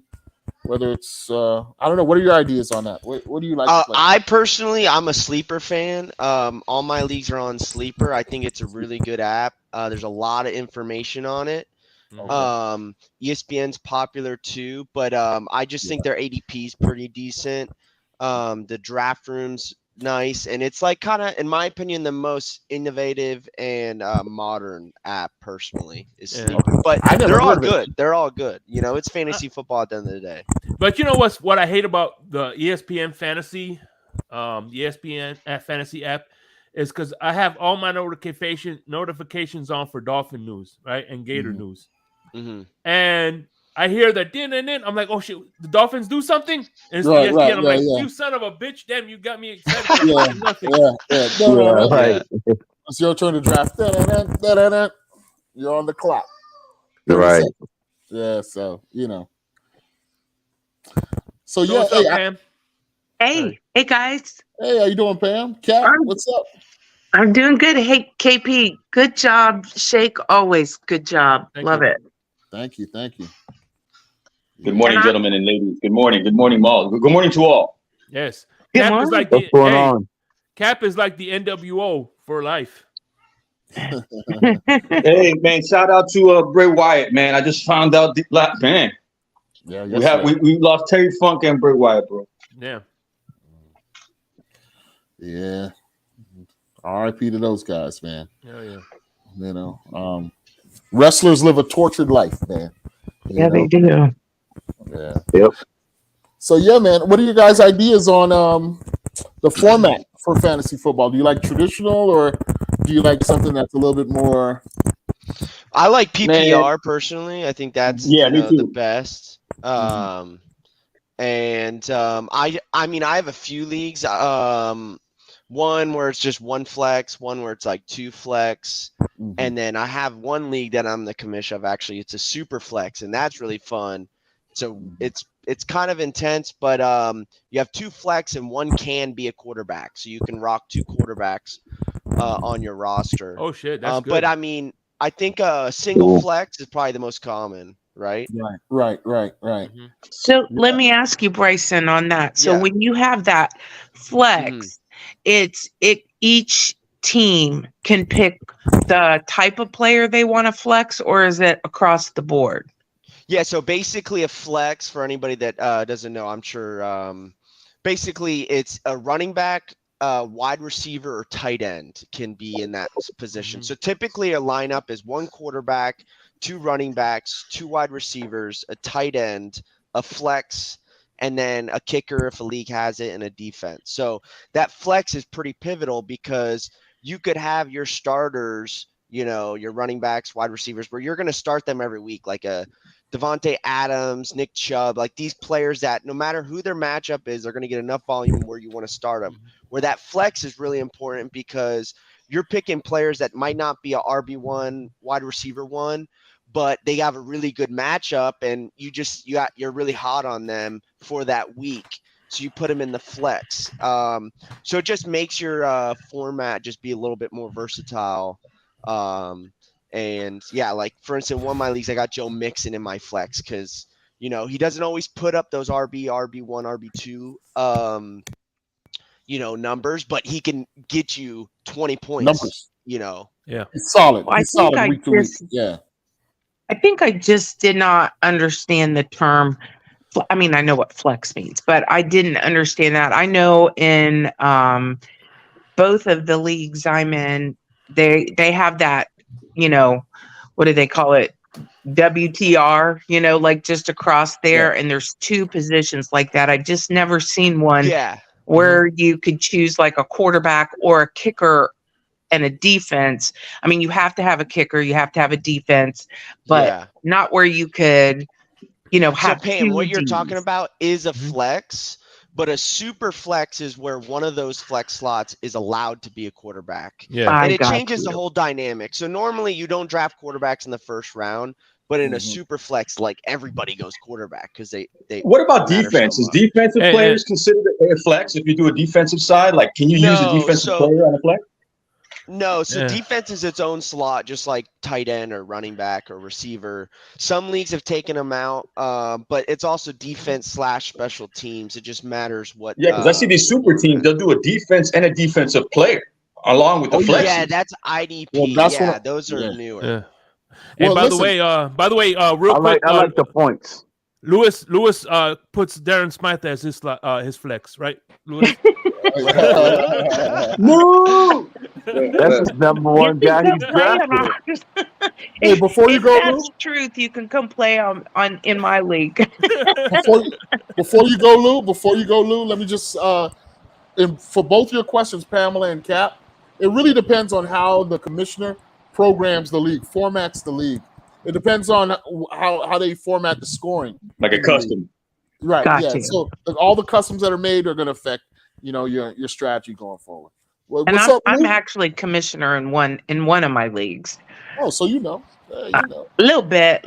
whether it's I don't know. What are your ideas on that? What do you like? To play? I personally, I'm a Sleeper fan. All my leagues are on Sleeper. I think it's a really good app. There's a lot of information on it. Okay. ESPN's popular too, but I just think their ADP is pretty decent. The draft room's nice, and it's like kind of, in my opinion, the most innovative and modern app personally is Sleeper. But they're all good. They're all good. It's fantasy football at the end of the day. But you know what I hate about the ESPN fantasy, fantasy app is because I have all my notifications on for Dolphin news, right, and Gator news. Mm-hmm. And I hear that I'm like, oh shit, the Dolphins do something? And it's ESPN. I'm like, you son of a bitch, damn, you got me excited. Right. It's your turn to draft. You're on the clock. Right. Yeah, so So yeah, what's up, Pam? Hey guys. Hey, how you doing, Pam? Kat, what's up? I'm doing good. Hey, KP, good job. Shake, always good job. Love it. Thank you. Good morning, gentlemen and ladies. Good morning. Good morning, Maul. Good morning to all. Yes. What's going on? Cap is like the NWO for life. Hey, man, shout out to Bray Wyatt, man. I just found out, man. Yeah, we lost Terry Funk and Bray Wyatt, bro. Yeah. Yeah. R.I.P. to those guys, man. Yeah. Wrestlers live a tortured life, man. They do. Yeah. Yep. So yeah, man. What are your guys' ideas on the format for fantasy football? Do you like traditional, or do you like something that's a little bit more? I like PPR personally. I think that's the best. I mean, I have a few leagues. One where it's just one flex, one where it's like two flex, and then I have one league that I'm the commissioner of. Actually, it's a super flex, and that's really fun. So it's kind of intense, but you have two flex and one can be a quarterback, so you can rock two quarterbacks on your roster. Oh shit, that's good. But I mean, I think a single flex is probably the most common, right? Right. Mm-hmm. So let me ask you, Bryson, on that. So when you have that flex, each team can pick the type of player they want to flex, or is it across the board? Yeah, so basically a flex, for anybody that doesn't know, I'm sure, basically it's a running back, wide receiver, or tight end can be in that position. So typically a lineup is 1 quarterback, 2 running backs, 2 wide receivers, a tight end, a flex, and then a kicker if a league has it, and a defense. So that flex is pretty pivotal because you could have your starters, your running backs, wide receivers, where you're going to start them every week, like a Devontae Adams, Nick Chubb, like these players that no matter who their matchup is, they're going to get enough volume where you want to start them. Where that flex is really important because you're picking players that might not be a RB1, wide receiver 1, but they have a really good matchup, and you're really hot on them for that week. So you put them in the flex. So it just makes your format just be a little bit more versatile. And yeah, like for instance, one of my leagues, I got Joe Mixon in my flex because he doesn't always put up those RB1, RB2 numbers, but he can get you 20 points. Numbers. Yeah, It's solid. Well, It's solid week to week. Yeah. I think I just did not understand the term. I mean, I know what flex means, but I didn't understand that. I know in both of the leagues I'm in, they have that, what do they call it? WTR, like just across there. Yeah. And there's 2 positions like that. I just never seen one where you could choose like a quarterback or a kicker and a defense. I mean, you have to have a kicker, you have to have a defense, but not where you could, have. So Pam, what you're talking about is a flex, but a super flex is where one of those flex slots is allowed to be a quarterback. Yeah, and it changes the whole dynamic. So normally you don't draft quarterbacks in the first round, but in a super flex, like everybody goes quarterback because they. What about defense? Is defensive players considered a flex if you do a defensive side? Like, can you use a defensive player on a flex? No, so defense is its own slot, just like tight end or running back or receiver. Some leagues have taken them out, but it's also defense / special teams. It just matters what. Yeah, because I see these super teams, they'll do a defense and a defensive player along with the flex. Yeah, that's IDP. Well, those are newer. Yeah. And by the way, real quick, I like the points. Lewis puts Darren Smythe as his flex, right? Lewis? No, that's his number 1 guy he's drafted. Hey, before you go, that's the truth. You can come play on in my league. before you go, Lou. Let me just for both your questions, Pamela and Cap, it really depends on how the commissioner programs the league, formats the league. It depends on how they format the scoring. Like a custom. Right. Gotcha. Yeah. So all the customs that are made are going to affect, your strategy going forward. Well, and I'm actually commissioner in one of my leagues. Oh, so a little bit.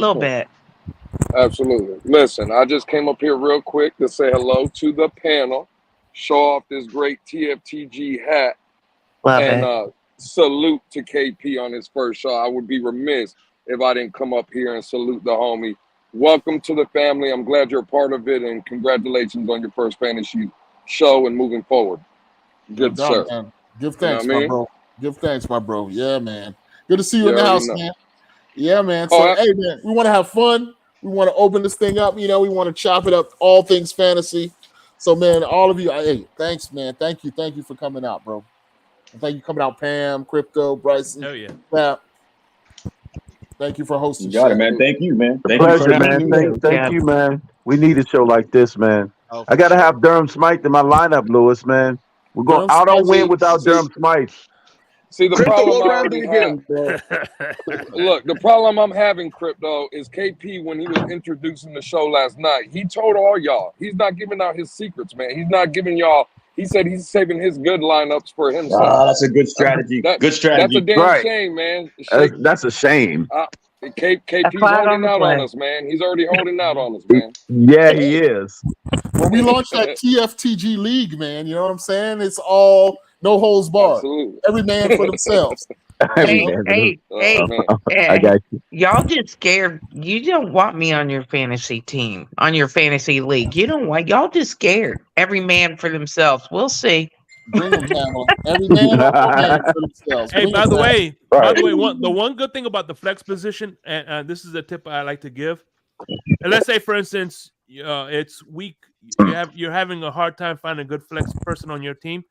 Absolutely. Listen, I just came up here real quick to say hello to the panel, show off this great TFTG hat, and salute to KP on his first show. I would be remiss if I didn't come up here and salute the homie. Welcome to the family. I'm glad you're a part of it, and congratulations on your first fantasy show and moving forward. Good, sir. Man. Give thanks, my bro. Give thanks, my bro. Yeah, man. Good to see you in the house, man. Yeah, man. So, hey, man, we want to have fun. We want to open this thing up. We want to chop it up, all things fantasy. So, man, all of you, hey, thanks, man. Thank you for coming out, bro. And thank you for coming out, Pam, Crypto, Bryson. Oh, yeah. Pap. Thank you for hosting. You got it, man. Thank you, man. Thank you, man. We need a show like this, man. Oh, I got to have Durham Smythe in my lineup, Lewis, man. We're going out on win without Durham Smythe. See, the problem I already have, look, the problem I'm having, Crypto, is KP, when he was introducing the show last night, he told all y'all, he's not giving out his secrets, man. He's not giving y'all, he said he's saving his good lineups for himself. Oh, that's a good strategy. Good strategy. That's a damn shame, man. That's a shame. KP's holding out on us, man. He's already holding out on us, man. Yeah, he is. When we launched that TFTG league, man, you know what I'm saying? It's all no holds barred. Absolutely. Every man for themselves. Hey, I got you. Y'all just scared. You don't want me on your fantasy team, on your fantasy league. You don't want. Y'all just scared. Every man for themselves. We'll see. Bring them, Pamela. Every man on man for themselves. Hey, Bring by them the back. way, the one good thing about the flex position, and this is a tip I like to give. And let's say, for instance, it's week. You're having a hard time finding a good flex person on your team.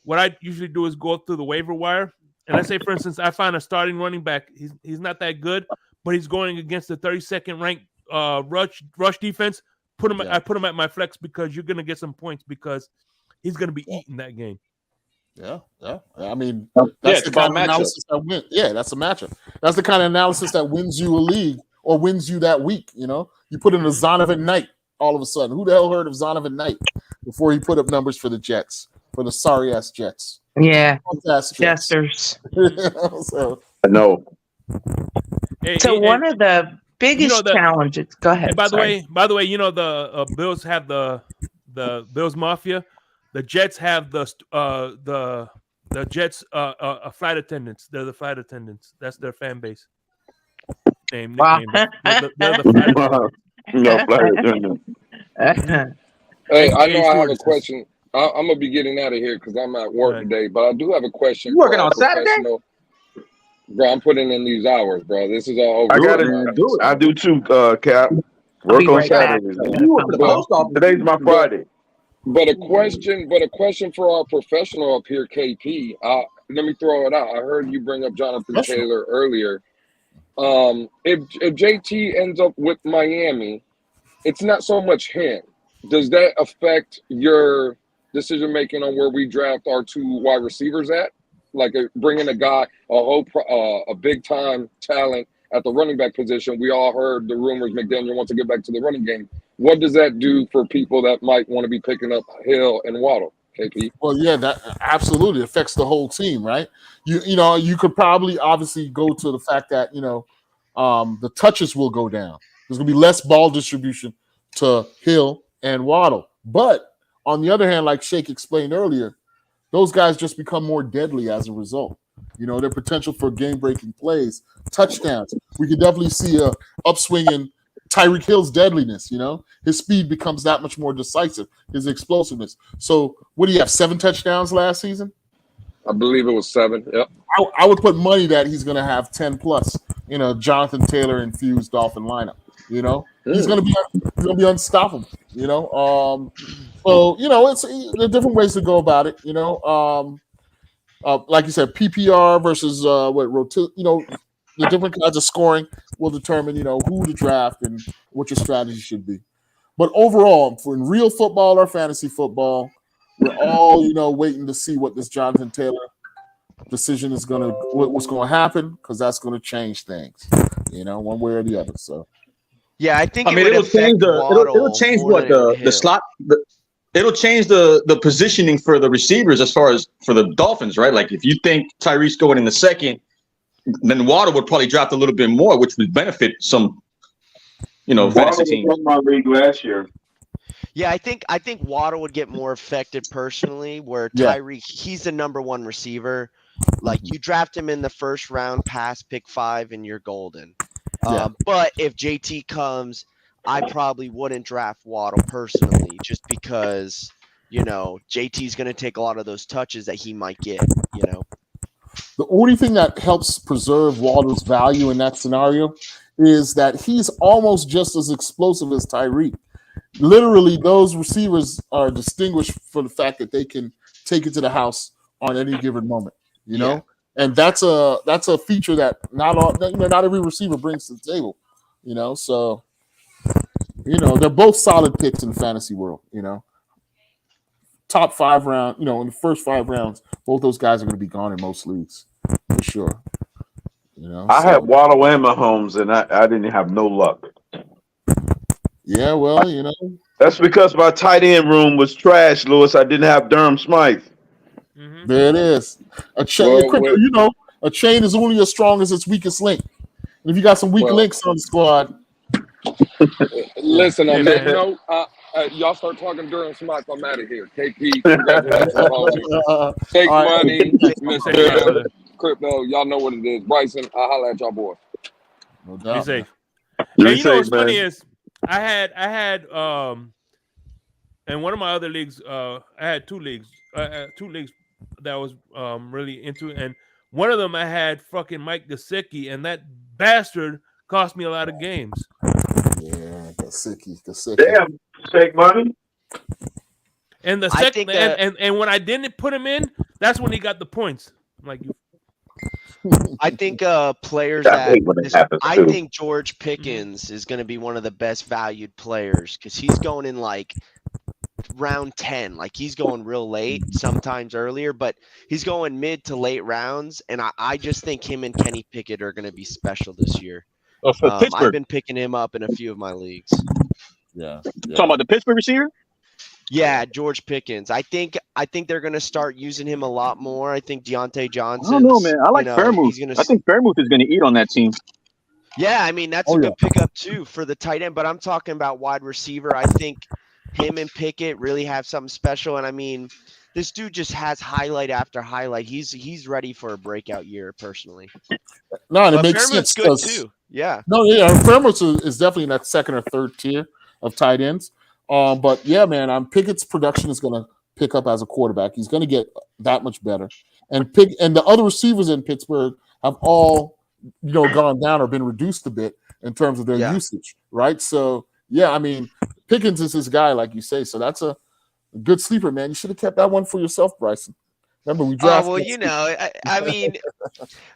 What I usually do is go through the waiver wire, and let's say, for instance, I find a starting running back. He's not that good, but he's going against the 32nd ranked rush defense. I put him at my flex because you're gonna get some points because he's gonna be eating that game. Yeah. I mean, that's the kind of analysis that wins. Yeah, that's a matchup. That's the kind of analysis that wins you a league or wins you that week. You know, you put in a Zonovan Knight all of a sudden. Who the hell heard of Zonovan Knight before he put up numbers for the Jets, for the sorry ass Jets? Yeah, Jets. So, I know. So one of the biggest challenges. Go ahead. By the way, the Bills have the Bills Mafia. The Jets have the Jets flight attendants. They're the flight attendants. That's their fan base. Nickname. They're the flight attendants. Hey, I know I have a question. I'm gonna be getting out of here because I'm at work today, but I do have a question. You working on Saturday? Bro, I'm putting in these hours, bro. This is all over. I gotta do it. I do too, Cap. Work on Saturdays. Today's my Friday. But a question for our professional up here, KP. Let me throw it out. I heard you bring up Jonathan Taylor earlier. If JT ends up with Miami, it's not so much him. Does that affect your decision making on where we draft our two wide receivers at? Like bringing a guy, a big time talent at the running back position. We all heard the rumors McDaniel wants to get back to the running game. What does that do for people that might want to be picking up Hill and Waddle, KP? Well, yeah, that absolutely affects the whole team, right? You could probably obviously go to the fact that the touches will go down. There's going to be less ball distribution to Hill and Waddle. But on the other hand, like Shake explained earlier, those guys just become more deadly as a result. Their potential for game-breaking plays, touchdowns. We could definitely see a upswing in Tyreek Hill's deadliness. His speed becomes that much more decisive, his explosiveness. So what do you have, 7 touchdowns last season? I believe it was 7. Yep. I would put money that he's going to have 10 plus in a Jonathan Taylor infused Dolphin lineup. He's going to be unstoppable. So it's there are different ways to go about it. Like you said, PPR versus the different kinds of scoring will determine who to draft and what your strategy should be. But overall, for in real football or fantasy football, we're all waiting to see what this Jonathan Taylor decision is what's going to happen, because that's going to change things, one way or the other. So. Yeah, I think it'll change the slot. It'll change the positioning for the receivers as far as for the Dolphins, right? Like if you think Tyreek's going in the second, then Waddle would probably drop a little bit more, which would benefit some, fantasy teams. My league last year. Yeah, I think Waddle would get more affected personally, where Tyreek, he's the number 1 receiver. Like you draft him in the first round, past pick 5, and you're golden. But if JT comes, I probably wouldn't draft Waddle personally, just because JT's going to take a lot of those touches that he might get. The only thing that helps preserve Waddle's value in that scenario is that he's almost just as explosive as Tyreek. Literally, those receivers are distinguished for the fact that they can take it to the house on any given moment. And that's a feature that not every receiver brings to the table. So they're both solid picks in the fantasy world. Top 5 round, in the first 5 rounds, both those guys are going to be gone in most leagues for sure. I had Waddle and Mahomes, and I didn't have no luck. Yeah, well, that's because my tight end room was trash, Lewis. I didn't have Durham Smythe. Mm-hmm. There it is. A chain, a chain is only as strong as its weakest link. And if you got some weak links on the squad, listen, on that note, y'all start talking Durham Smythe, I'm out of here. KP, congratulations on Take money, Mr. Crypto, y'all know what it is. Bryson, I'll holler at y'all boys. No doubt. Be safe. What's funny is I had And one of my other leagues, I had two leagues that I was really into, and one of them I had fucking Mike Gesicki, and that bastard cost me a lot of games. Yeah, Gesicki. Damn, take money. And the second, and when I didn't put him in, that's when he got the points. I'm like, I think players I think George Pickens is going to be one of the best valued players because he's going in like round 10. Like he's going real late, sometimes earlier, but he's going mid to late rounds. And I just think him and Kenny Pickett are going to be special this year. I've been picking him up in a few of my leagues. Yeah. Talking about the Pittsburgh receiver? Yeah, George Pickens. I think they're going to start using him a lot more. I think Deontay Johnson. I don't know, man. I like Fairmouth. I think Fairmouth is going to eat on that team. Yeah, I mean, that's a good pickup too for the tight end. But I'm talking about wide receiver. I think him and Pickett really have something special. And I mean, this dude just has highlight after highlight. He's ready for a breakout year, personally. No, and it makes sense. Good too. Yeah. No, yeah, Fairmouth is definitely in that second or third tier of tight ends. But yeah, man, Pickett's production is going to pick up as a quarterback. He's going to get that much better. And the other receivers in Pittsburgh have all, gone down or been reduced a bit in terms of their usage, right? So yeah, I mean, Pickens is this guy, like you say. So that's a good sleeper, man. You should have kept that one for yourself, Bryson. Remember, we drafted. I mean,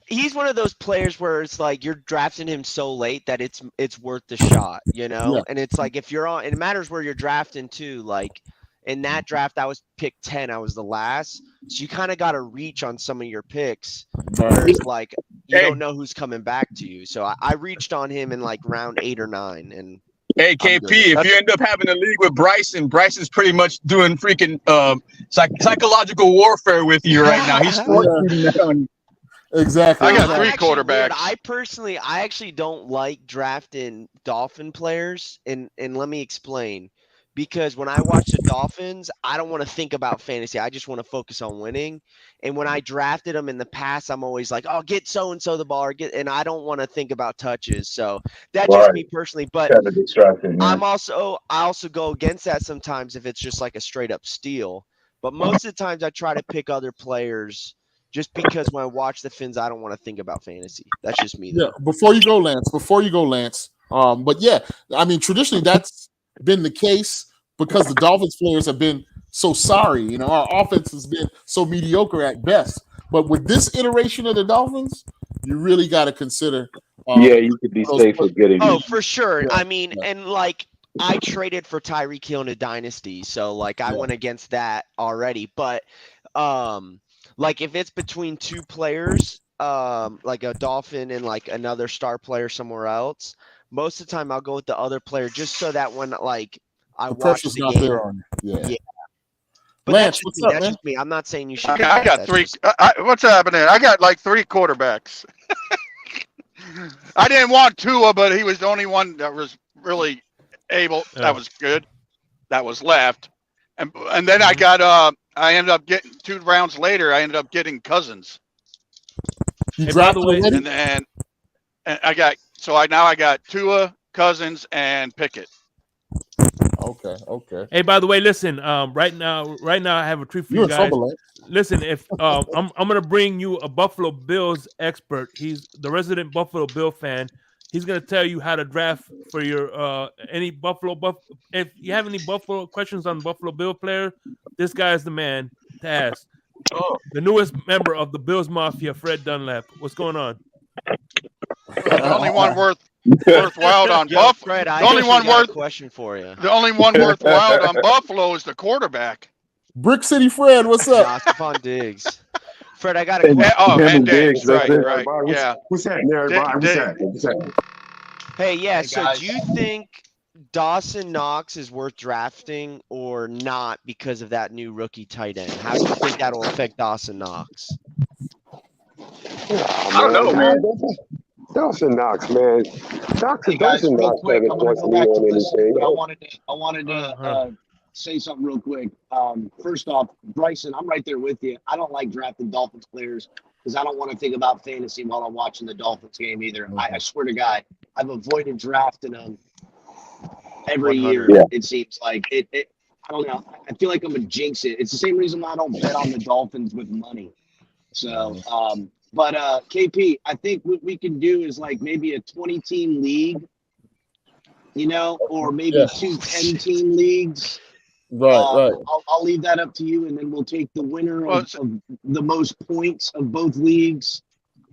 he's one of those players where it's like you're drafting him so late that it's worth the shot, Yeah. And it's like if you're on, it matters where you're drafting too. Like in that draft, I was picked 10. I was the last, so you kind of got to reach on some of your picks. Whereas like you don't know who's coming back to you. So I reached on him in like round 8 or 9, and. Hey, KP, if you end up having a league with Bryson's pretty much doing freaking psychological warfare with you right now. He's exactly. I got 3 quarterbacks. I actually don't like drafting Dolphin players, and let me explain. Because when I watch the Dolphins, I don't want to think about fantasy. I just want to focus on winning. And when I drafted them in the past, I'm always like, oh, get so-and-so the ball. And I don't want to think about touches. So that's just me personally. But I also go against that sometimes if it's just like a straight up steal. But most of the times I try to pick other players just because when I watch the Fins, I don't want to think about fantasy. That's just me. Yeah, before you go, Lance. But yeah, I mean, traditionally that's been the case because the Dolphins players have been so sorry. Our offense has been so mediocre at best. But with this iteration of the Dolphins, you really got to consider. You could be safe with getting. Oh, for sure. Yeah, I mean, and like I traded for Tyreek Hill in a dynasty, so like I went against that already. But like if it's between 2 players, like a Dolphin and like another star player somewhere else, most of the time I'll go with the other player just so that when like I watch the game. There on you. Yeah. But Lance, that's just me. I'm not saying you should. I got 3. What's happening? I got like 3 quarterbacks. I didn't want Tua, but he was the only one that was really able. That was good. That was left, and then I got I ended up getting 2 rounds later. I ended up getting Cousins. You dropped away, and then I got I got Tua, Cousins, and Pickett. Okay. Hey, by the way, listen. Right now, I have a treat for you guys. Trouble, listen, if I'm gonna bring you a Buffalo Bills expert. He's the resident Buffalo Bill fan. He's gonna tell you how to draft for your any If you have any Buffalo questions on Buffalo Bill player, this guy is the man to ask. The newest member of the Bills Mafia, Fred Dunlap. What's going on? The only one worthwhile on Buffalo. Fred, I got a question for you. The only one worthwhile on Buffalo is the quarterback. Brick City Fred, what's up? Stephon Diggs. Fred, I got a question. Man, Diggs, right. Yeah. What's happening there, everybody? What's happening? Hey, yeah. So, do you think Dawson Knox is worth drafting or not because of that new rookie tight end? How do you think that will affect Dawson Knox? I don't know, man. Dawson Knox, man. Dawson Knox haven't forced me on anything. I wanted to say something real quick. First off, Bryson, I'm right there with you. I don't like drafting Dolphins players because I don't want to think about fantasy while I'm watching the Dolphins game either. I swear to God, I've avoided drafting them every year. Yeah. It seems like it. I don't know. I feel like I'm gonna jinx it. It's the same reason why I don't bet on the Dolphins with money. So, but KP, I think what we can do is like maybe a 20-team league, or maybe two 10-team leagues. Right. I'll leave that up to you, and then we'll take the winner of the most points of both leagues,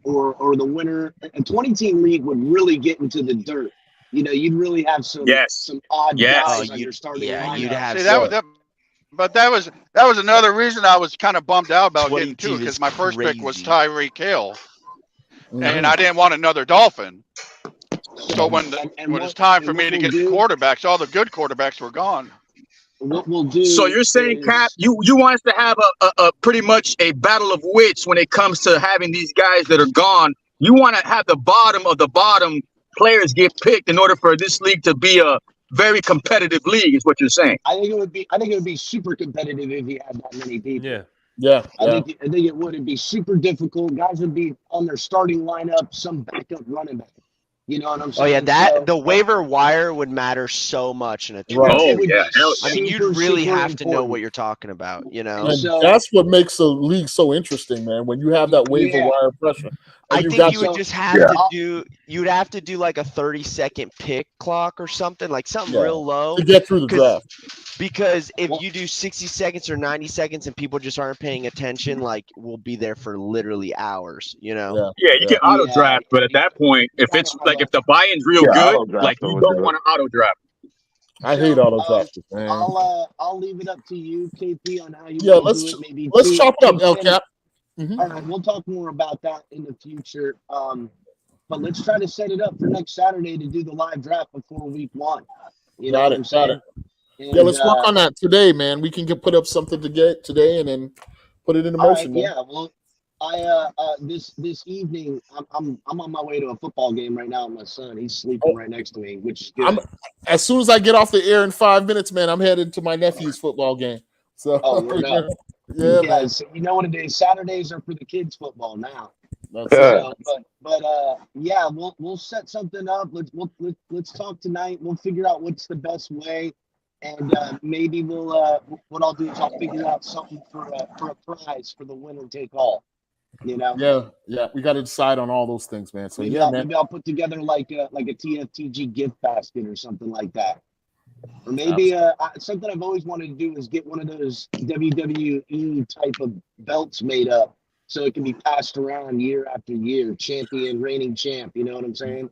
or the winner. A 20-team league would really get into the dirt. You'd really have some odd guys on your starting lineup. You'd have. But that was another reason I was kind of bummed out about getting two, because my first pick was Tyreek Hill, and I didn't want another Dolphin. So when it's time for me to get the quarterbacks, all the good quarterbacks were gone. What we'll do. So you're saying, Cap, you want us to have a pretty much a battle of wits when it comes to having these guys that are gone. You want to have the bottom of the bottom players get picked in order for this league to be a very competitive league, is what you're saying. I think it would be super competitive if you had that many people. Yeah. I think it would. It'd be super difficult. Guys would be on their starting lineup, some backup running back. You know what I'm saying? Oh yeah, the waiver wire would matter so much in a tournament. I mean, you'd really have to know what you're talking about. And that's what makes the league so interesting, man. When you have that waiver wire pressure. I think you would just have to do. You'd have to do like a 30-second pick clock or something, like something real low to get through the draft. Because if you do 60 seconds or 90 seconds and people just aren't paying attention, like we'll be there for literally hours. You can auto draft, but at that point, if it's like if the buy-in's real good, like you don't want to auto draft. I hate auto draft, man. I'll leave it up to you, KP, on how you. Let's chop it up, El Cap. All right, we'll talk more about that in the future. But let's try to set it up for next Saturday to do the live draft before week 1. Got it. And, let's work on that today, man. We can put up something to get today and then put it into motion. Right, well, this evening I'm on my way to a football game right now with my son. He's sleeping right next to me, which is good. As soon as I get off the air in 5 minutes, man, I'm headed to my nephew's football game. So man. So you know what it is. Saturdays are for the kids' football now. We'll set something up. Let's talk tonight. We'll figure out what's the best way. And maybe what I'll do is I'll figure out something for a prize for the winner take all. Yeah. We got to decide on all those things, man. So maybe I'll put together like a TFTG gift basket or something like that. Or maybe something I've always wanted to do is get one of those WWE type of belts made up so it can be passed around year after year. Champion, reigning champ. You know what I'm saying?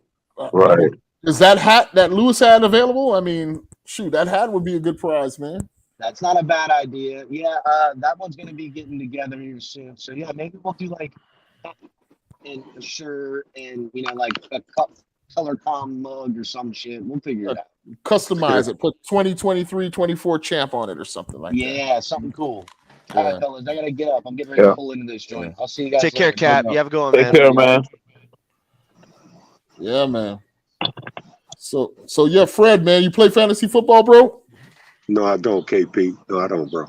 Right. Is that hat that Lewis had available? I mean, shoot, that hat would be a good prize, man. That's not a bad idea. Yeah, that one's going to be getting together here soon. So, yeah, maybe we'll do like a shirt and, like a color com mug or some shit. We'll figure it out. Customize it. Put 2023-24 champ on it or something like that. Yeah, something cool. All right, fellas, I got to get up. I'm getting ready to pull into this joint. I'll see you guys Take care, Cap. You have a good one, man. Take care, man. Yeah, man. So Fred, man, you play fantasy football, bro? No, I don't, KP. No, I don't, bro.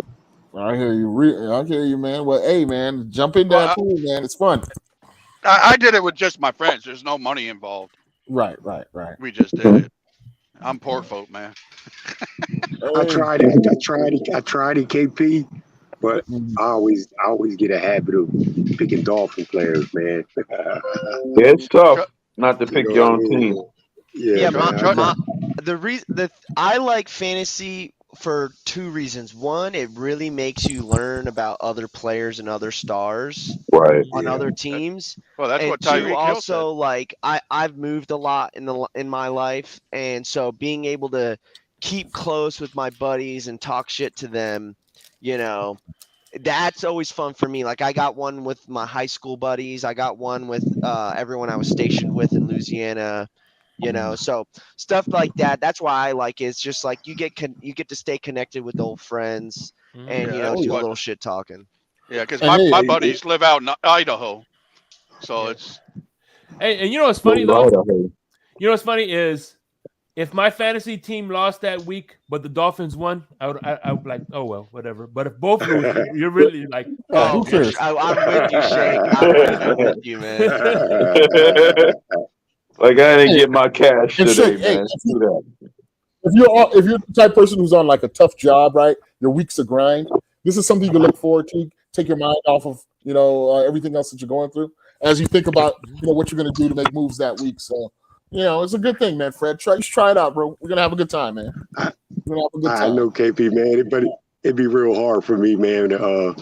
I hear you. I hear you, man. Well, hey, man, jump in that pool, man. It's fun. I did it with just my friends. There's no money involved. Right. We just did it. I'm poor folk, man. I tried it, KP, but I always get a habit of picking Dolphin players, man. It's tough not to pick your own team. Yeah, I like fantasy for 2 reasons. One, it really makes you learn about other players and other stars on other teams. Well, that's and what Tyreek Hill also said. Like I've moved a lot in my life, and so being able to keep close with my buddies and talk shit to them, that's always fun for me. Like I got one with my high school buddies. I got one with everyone I was stationed with in Louisiana. So stuff like that. That's why I like it. It's just like you get to stay connected with old friends and do a little shit talking. Yeah, because my buddies live out in Idaho, so it's. Hey, and you know what's funny though? You know what's funny is if my fantasy team lost that week, but the Dolphins won, I would be like, oh well, whatever. But if both lose, you're really like, who cares? I'm with you, Shane. I'm with you, man. Like I didn't get my cash today, man. if you're the type of person who's on like a tough job, right? Your week's a grind. This is something you can look forward to. Take your mind off of everything else that you're going through as you think about what you're going to do to make moves that week. So it's a good thing, man. Fred, try it out, bro. We're gonna have a good time, man. We're gonna have a good time. I know, KP, man, but it'd be real hard for me, man, to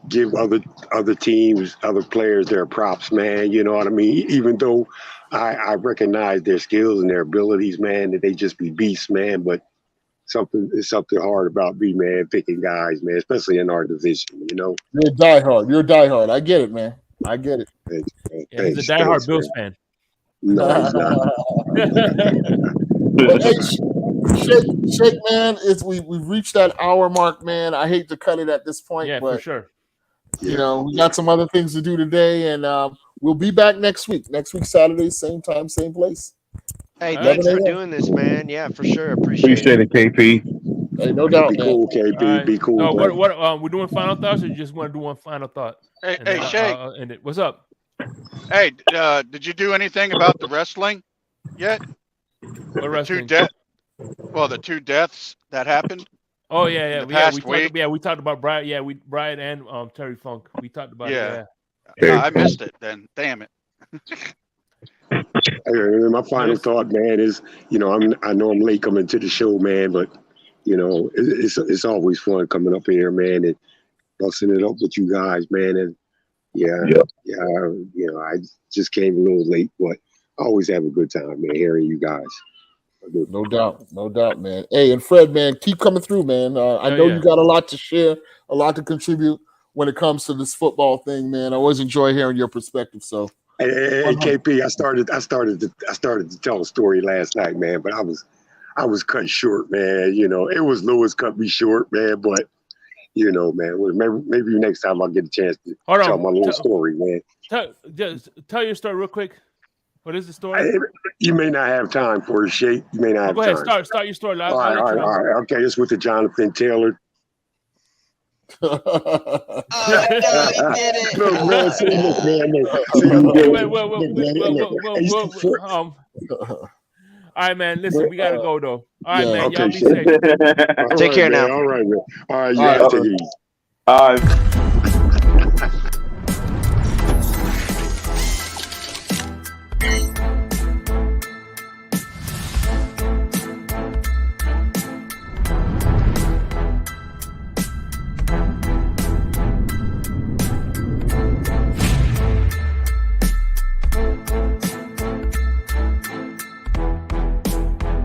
give other teams, other players their props, man. You know what I mean? Even though I recognize their skills and their abilities, man, that they just be beasts, man. But there's something hard about me, man, picking guys, man, especially in our division. You're a diehard. I get it, man. I get it. Thanks, man. Yeah, he's a diehard Bills fan. No, he's not. But, hey, Shake, man, we've reached that hour mark, man. I hate to cut it at this point, but for sure. We got some other things to do today, and we'll be back next week. Next week, Saturday, same time, same place. Hey, thanks for doing this, man. Yeah, for sure. Appreciate it, KP. Hey, no doubt, be cool, KP. Right. Be cool. No, what we're doing final thoughts, or you just want to do one final thought? Hey, Shake. What's up? Hey, did you do anything about the wrestling yet? What wrestling? The two deaths that happened. Oh yeah. We talked about Brian. Yeah, Brian and Terry Funk. We talked about it. Yeah. I missed it. Then, damn it. My final thought, man, is I know I'm late coming to the show, man, but it's always fun coming up here, man, and busting it up with you guys, man, and I just came a little late, but I always have a good time, man, hearing you guys. No doubt, man. Hey, and Fred, man, keep coming through, man. I know you got a lot to share, a lot to contribute when it comes to this football thing, man. I always enjoy hearing your perspective. So, hey, KP, I started to tell a story last night, man, but I was cut short, man. It was Lewis cut me short, man, but man, maybe next time I'll get a chance to tell my little story, man. Tell your story real quick. What is the story? You may not have time for it, Shake. You may not have time. Go ahead, start your story. All right. Okay, it's with the Jonathan Taylor. Oh, no, he did it. Look, man, all right, man. Listen, we gotta go though. All right, man. Okay, y'all be safe. Take care now. All right, man. All right, you guys take it easy. All right.